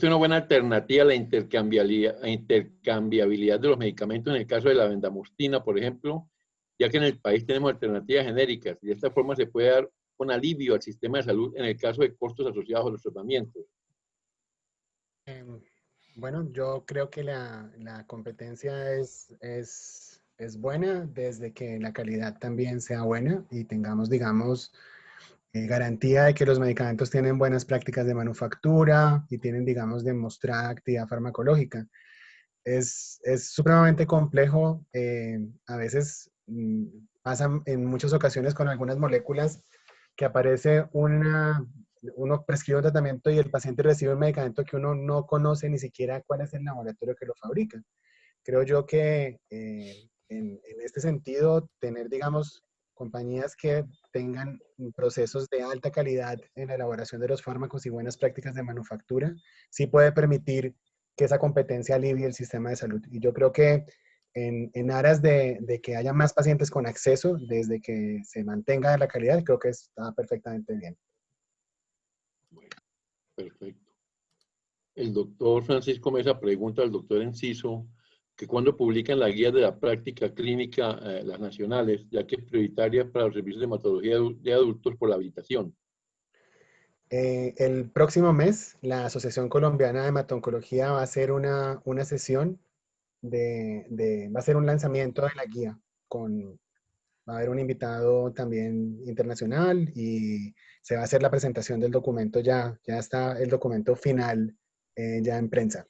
una buena alternativa a la intercambiabilidad de los medicamentos en el caso de la vendamustina, por ejemplo, ya que en el país tenemos alternativas genéricas y de esta forma se puede dar un alivio al sistema de salud en el caso de costos asociados a los tratamientos? Bueno, yo creo que la competencia es buena desde que la calidad también sea buena y tengamos, digamos, garantía de que los medicamentos tienen buenas prácticas de manufactura y tienen, digamos, demostrada actividad farmacológica. Es supremamente complejo. A veces pasa en muchas ocasiones con algunas moléculas que aparece uno prescribe un tratamiento y el paciente recibe un medicamento que uno no conoce ni siquiera cuál es el laboratorio que lo fabrica. Creo yo que en este sentido, tener, digamos, compañías que tengan procesos de alta calidad en la elaboración de los fármacos y buenas prácticas de manufactura, sí puede permitir que esa competencia alivie el sistema de salud. Y yo creo que en aras de que haya más pacientes con acceso, desde que se mantenga la calidad, creo que está perfectamente bien. Perfecto. El doctor Francisco Mesa pregunta al doctor Enciso que cuando publican la guía de la práctica clínica, las nacionales, ya que es prioritaria para los servicios de hematología de adultos por la habilitación. El próximo mes, la Asociación Colombiana de Hematoncología va a hacer una sesión va a ser un lanzamiento de la guía. Va a haber un invitado también internacional y se va a hacer la presentación del documento ya está el documento final ya en prensa.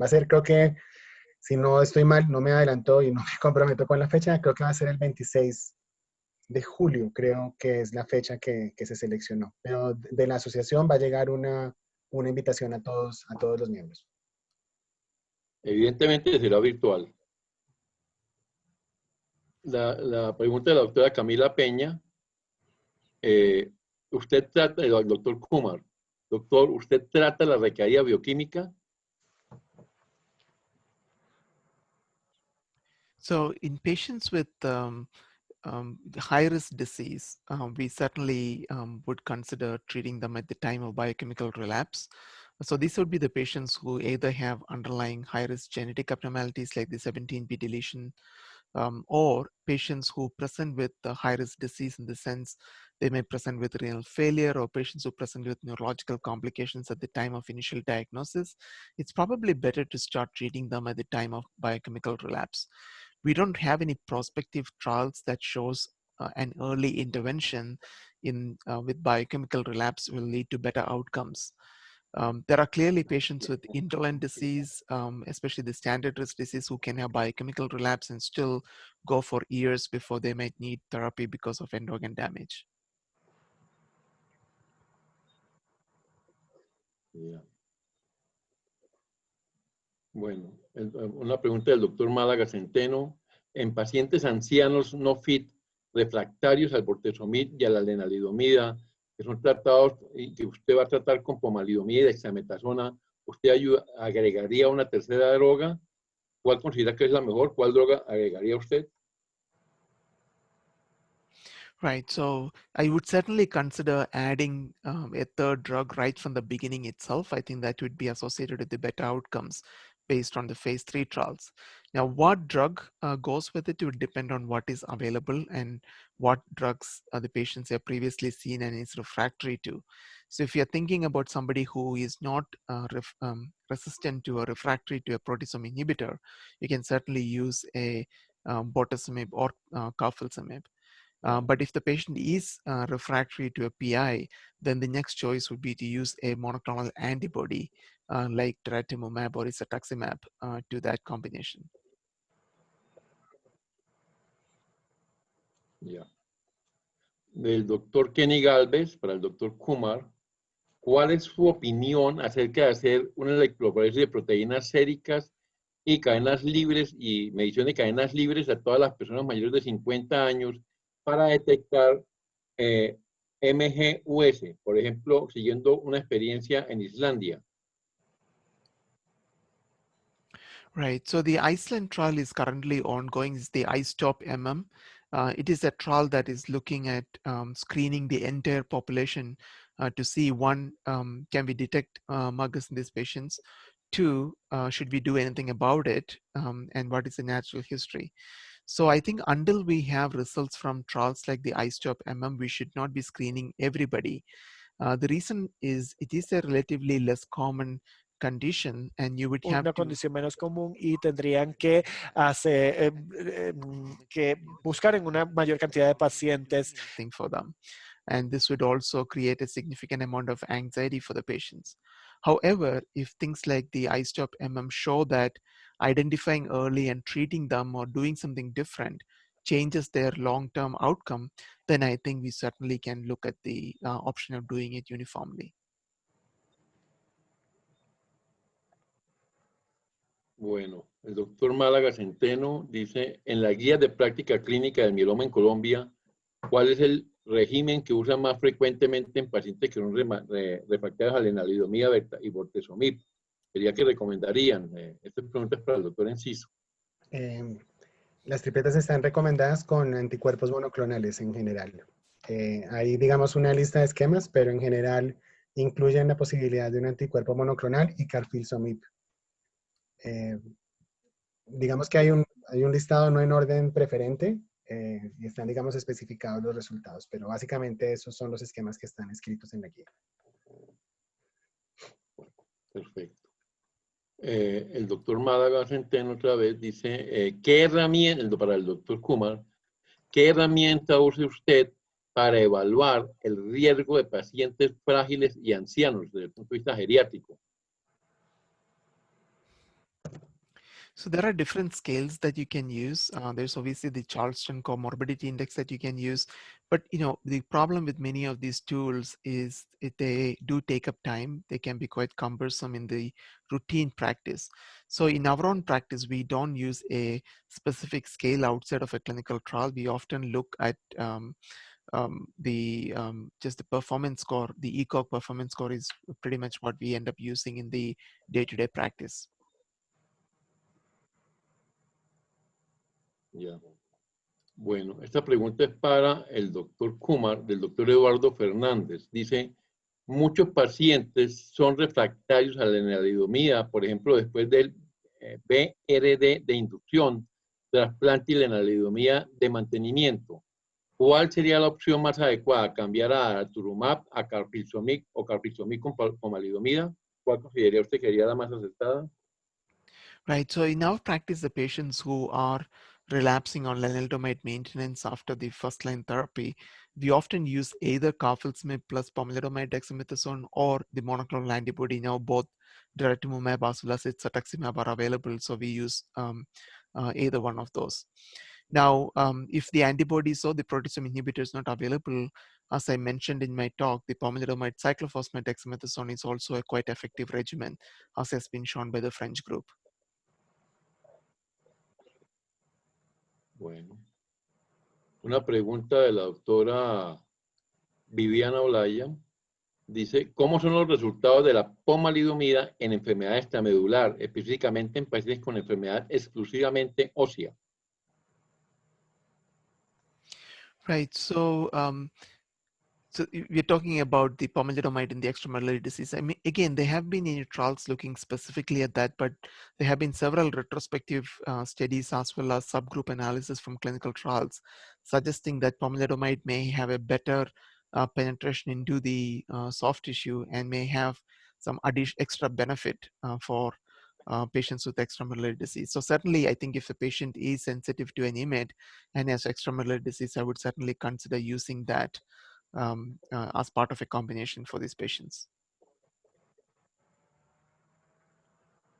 Va a ser, creo que, si no estoy mal, no me adelanto y no me comprometo con la fecha, creo que va a ser el 26 de julio, creo que es la fecha que se seleccionó. Pero de la asociación va a llegar una invitación a todos los miembros. Evidentemente será virtual. La pregunta de la doctora Camila Peña. Usted trata, el doctor Kumar, doctor, ¿usted trata la recaída bioquímica? So in patients with high-risk disease, we certainly would consider treating them at the time of biochemical relapse. So these would be the patients who either have underlying high-risk genetic abnormalities like the 17p deletion, or patients who present with the high-risk disease in the sense they may present with renal failure, or patients who present with neurological complications at the time of initial diagnosis. It's probably better to start treating them at the time of biochemical relapse. We don't have any prospective trials that shows an early intervention with biochemical relapse will lead to better outcomes. There are clearly patients with indolent disease, especially the standard risk disease, who can have biochemical relapse and still go for years before they might need therapy because of end organ damage. Yeah. Bueno, una pregunta del doctor Málaga Centeno. En pacientes ancianos no fit refractarios al bortezomib y a la lenalidomida, que son tratados y que usted va a tratar con pomalidomida y dexametasona, ¿usted agregaría una tercera droga? ¿Cuál considera que es la mejor? ¿Cuál droga agregaría usted? Right, so I would certainly consider adding a third drug right from the beginning itself. I think that would be associated with the better outcomes based on the phase 3 trials. Now, what drug goes with it would depend on what is available and what drugs the patients have previously seen and is refractory to. So if you're thinking about somebody who is not resistant to or refractory to a proteasome inhibitor, you can certainly use a bortezomib or carfilzomib. But if the patient is refractory to a PI, then the next choice would be to use a monoclonal antibody like daratumumab or isatuximab to that combination. Yeah. Del doctor Kenny Galvez para el doctor Kumar, ¿cuál es su opinión acerca de hacer una electroporesis de proteínas séricas y cadenas libres y medición de cadenas libres a todas las personas mayores de 50 años para detectar MGUS, por ejemplo, siguiendo una experiencia en Islandia? Right, so the Iceland trial is currently ongoing. It's the iStop-MM. It is a trial that is looking at screening the entire population to see, one, can we detect MGUS in these patients? Two, should we do anything about it? And what is the natural history? So I think until we have results from trials like the iStop-MM, we should not be screening everybody. The reason is it is a relatively less common condition and you would have una condición menos común y tendrían que que buscar en una mayor cantidad de pacientes. For them. And this would also create a significant amount of anxiety for the patients. However, if things like the iStop-MM show that identifying early and treating them or doing something different changes their long-term outcome, then I think we certainly can look at the option of doing it uniformly. Bueno, el doctor Málaga Centeno dice, en la guía de práctica clínica del mieloma en Colombia, ¿cuál es el régimen que usa más frecuentemente en pacientes que son refractarios a lenalidomida y bortezomib? Sería que recomendarían. Esta pregunta es para el doctor Enciso. Las tripletas están recomendadas con anticuerpos monoclonales en general. Hay, digamos, una lista de esquemas, pero en general incluyen la posibilidad de un anticuerpo monoclonal y carfilzomib. Digamos que hay un listado no en orden preferente y están, digamos, especificados los resultados, pero básicamente esos son los esquemas que están escritos en la guía. Perfecto. El doctor Málaga Centeno otra vez dice, ¿qué herramienta, para el doctor Kumar, qué herramienta usa usted para evaluar el riesgo de pacientes frágiles y ancianos desde el punto de vista geriátrico? So there are different scales that you can use. There's obviously the Charleston Comorbidity Index that you can use, but the problem with many of these tools is they do take up time. They can be quite cumbersome in the routine practice. So in our own practice, we don't use a specific scale outside of a clinical trial. We often look at just the performance score. The ECOG performance score is pretty much what we end up using in the day-to-day practice. Ya. Bueno, esta pregunta es para el doctor Kumar, del doctor Eduardo Fernández. Dice, muchos pacientes son refractarios a la lenalidomida, por ejemplo, después del BRD de inducción, trasplante y lenalidomida de mantenimiento. ¿Cuál sería la opción más adecuada? ¿Cambiar a daratumumab, a carfilzomib o carfilzomib con pomalidomida? ¿Cuál consideraría usted que sería la más acertada? Right. So in our practice, the patients who are relapsing on lenalidomide maintenance after the first-line therapy, we often use either carfilzomib plus pomalidomide dexamethasone or the monoclonal antibody. Now both daratumumab as well as cetuximab are available, so we use either one of those. Now, if the antibodies or the proteasome inhibitor is not available, as I mentioned in my talk, the pomalidomide cyclophosphamide dexamethasone is also a quite effective regimen, as has been shown by the French group. Bueno, una pregunta de la doctora Viviana Olaya. Dice, ¿cómo son los resultados de la pomalidomida en enfermedad extramedular, específicamente en pacientes con enfermedad exclusivamente ósea? Right. So, so we're talking about the pomalidomide in the extramedullary disease. I mean, again, there have been any trials looking specifically at that, but there have been several retrospective studies as well as subgroup analysis from clinical trials suggesting that pomalidomide may have a better penetration into the soft tissue and may have some extra benefit for patients with extramedullary disease. So certainly, I think if a patient is sensitive to an IMiD and has extramedullary disease, I would certainly consider using that as part of a combination for these patients.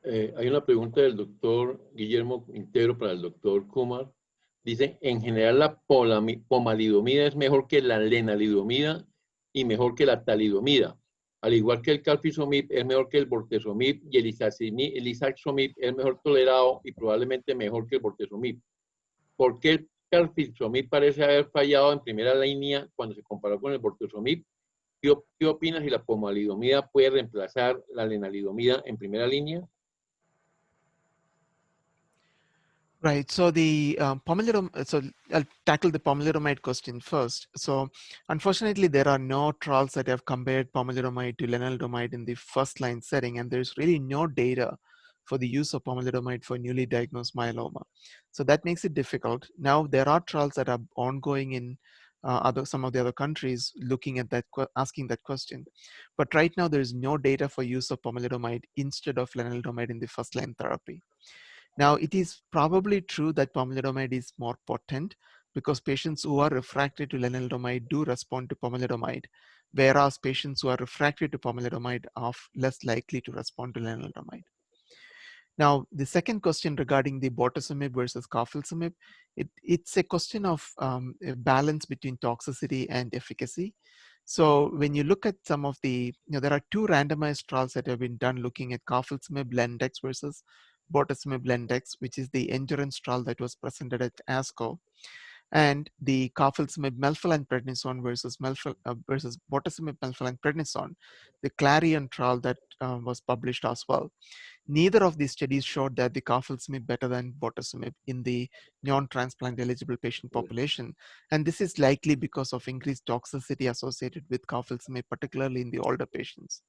Hay una pregunta del doctor Guillermo Quintero para el doctor Kumar. Dice, en general la pomalidomida es mejor que la lenalidomida y mejor que la talidomida. Al igual que el carfilzomib es mejor que el bortezomib y el isaxomib es mejor tolerado y probablemente mejor que el bortezomib. ¿Por qué el carfilzomib parece haber fallado en primera línea cuando se comparó con el bortezomib? ¿Qué opinas si la pomalidomida puede reemplazar la lenalidomida en primera línea? Right. So the so I'll tackle the pomalidomide question first. So unfortunately, there are no trials that have compared pomalidomide to lenalidomide in the first line setting, and there's really no data for the use of pomalidomide for newly diagnosed myeloma. So that makes it difficult. Now there are trials that are ongoing in some of the other countries looking at that, asking that question. But right now, there is no data for use of pomalidomide instead of lenalidomide in the first line therapy. Now, it is probably true that pomalidomide is more potent because patients who are refractory to lenalidomide do respond to pomalidomide, whereas patients who are refractory to pomalidomide are less likely to respond to lenalidomide. Now, the second question regarding the bortezomib versus carfilzomib, it's a question of a balance between toxicity and efficacy. So when you look at some of the, there are two randomized trials that have been done looking at carfilzomib Lendex versus bortezomib Lendex, which is the endurance trial that was presented at ASCO, and the carfilzomib melphalan prednisone versus bortezomib melphalan prednisone, the Clarion trial that was published as well. Neither of these studies showed that the carfilzomib better than bortezomib in the non-transplant eligible patient population, and this is likely because of increased toxicity associated with carfilzomib, particularly in the older patients.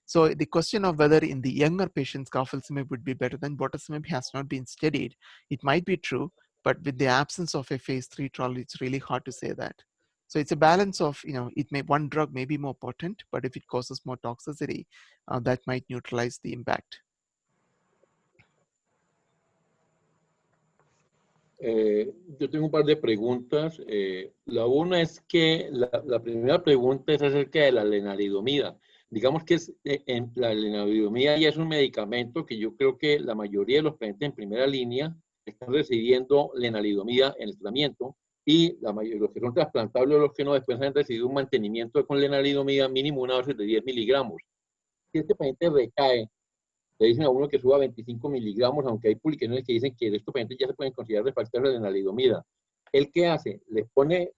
So the question of whether in the younger patients carfilzomib would be better than bortezomib has not been studied. It might be true, but with the absence of a phase 3 trial, it's really hard to say that. So it's a balance of, one drug may be more potent, but if it causes more toxicity, that might neutralize the impact. Yo tengo un par de preguntas. La una es que la primera pregunta es acerca de la lenalidomida. Digamos que la lenalidomida ya es un medicamento que yo creo que la mayoría de los pacientes en primera línea están recibiendo lenalidomida en el tratamiento y la mayoría de los que son trasplantables o los que no después han recibido un mantenimiento con lenalidomida mínimo una dosis de 10 miligramos. Si este paciente recae, le dicen a uno que suba 25 miligramos, aunque hay publicaciones que dicen que estos pacientes ya se pueden considerar refractarios de lenalidomida. ¿Él qué hace? ¿Les pone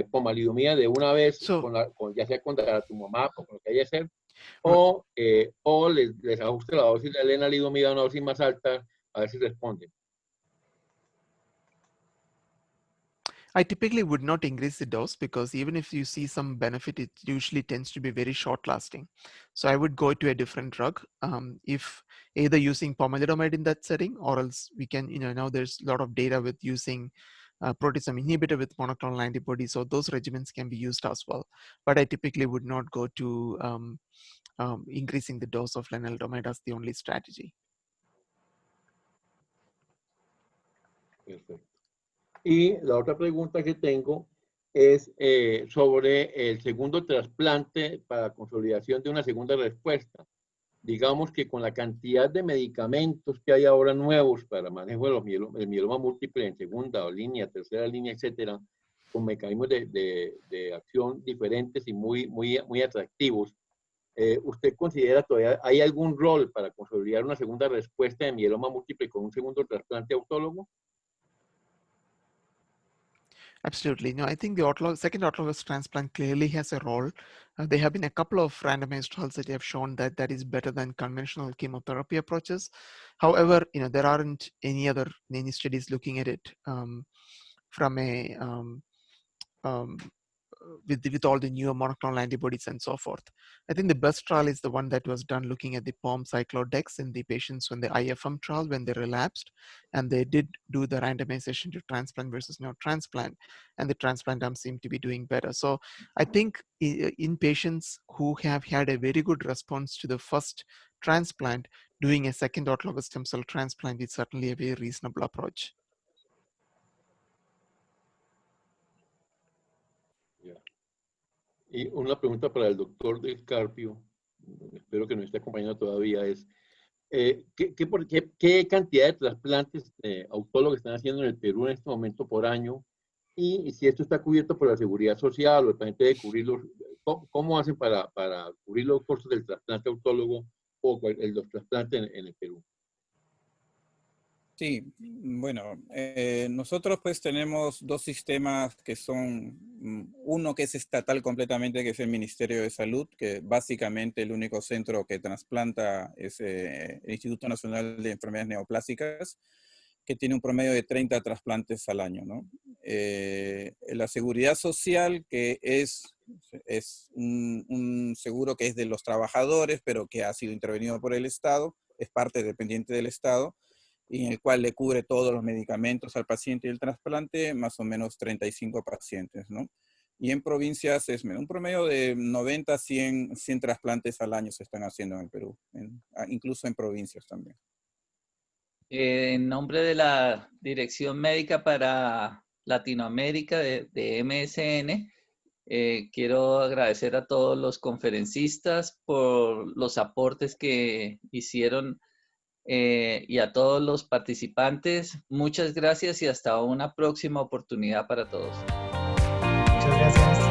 pomalidomida de una vez, ya sea con daratumumab o con lo que haya que hacer? ¿O les ajusta la dosis de lenalidomida a una dosis más alta a ver si responden? I typically would not increase the dose because even if you see some benefit, it usually tends to be very short lasting. So I would go to a different drug if either using pomalidomide in that setting, or else we can, now there's a lot of data with using proteasome inhibitor with monoclonal antibodies. So those regimens can be used as well. But I typically would not go to increasing the dose of lenalidomide as the only strategy. Perfecto. Y la otra pregunta que tengo es sobre el segundo trasplante para consolidación de una segunda respuesta. Digamos que con la cantidad de medicamentos que hay ahora nuevos para manejo del mieloma múltiple en segunda línea, tercera línea, etcétera, con mecanismos de acción diferentes y muy atractivos, ¿usted considera todavía hay algún rol para consolidar una segunda respuesta de mieloma múltiple con un segundo trasplante autólogo? Absolutely. No, I think the second autologous transplant clearly has a role. There have been a couple of randomized trials that have shown that that is better than conventional chemotherapy approaches. However, there aren't any studies looking at it from a with all the newer monoclonal antibodies and so forth. I think the best trial is the one that was done looking at the POM-cyclodex in the patients when the IFM trial, when they relapsed, and they did do the randomization to transplant versus no transplant, and the transplant arm seemed to be doing better. So I think in patients who have had a very good response to the first transplant, doing a second autologous stem cell transplant is certainly a very reasonable approach. Y una pregunta para el doctor Del Carpio, espero que nos esté acompañando todavía, es ¿qué cantidad de trasplantes autólogos están haciendo en el Perú en este momento por año? Y si esto está cubierto por la seguridad social o el planeta de cubrirlos, ¿cómo hacen para cubrir los costos del trasplante autólogo o los trasplantes en el Perú? Sí, bueno, nosotros pues tenemos dos sistemas que son, uno que es estatal completamente, que es el Ministerio de Salud, que básicamente el único centro que trasplanta es el Instituto Nacional de Enfermedades Neoplásicas, que tiene un promedio de 30 trasplantes al año, ¿no? La seguridad social, que es un seguro que es de los trabajadores, pero que ha sido intervenido por el Estado, es parte dependiente del Estado, y en el cual le cubre todos los medicamentos al paciente y el trasplante, más o menos 35 pacientes, ¿no? Y en provincias es un promedio de 90 a 100 trasplantes al año se están haciendo en el Perú, incluso en provincias también. En nombre de la Dirección Médica para Latinoamérica de MSN, quiero agradecer a todos los conferencistas por los aportes que hicieron y a todos los participantes. Muchas gracias y hasta una próxima oportunidad para todos. Muchas gracias.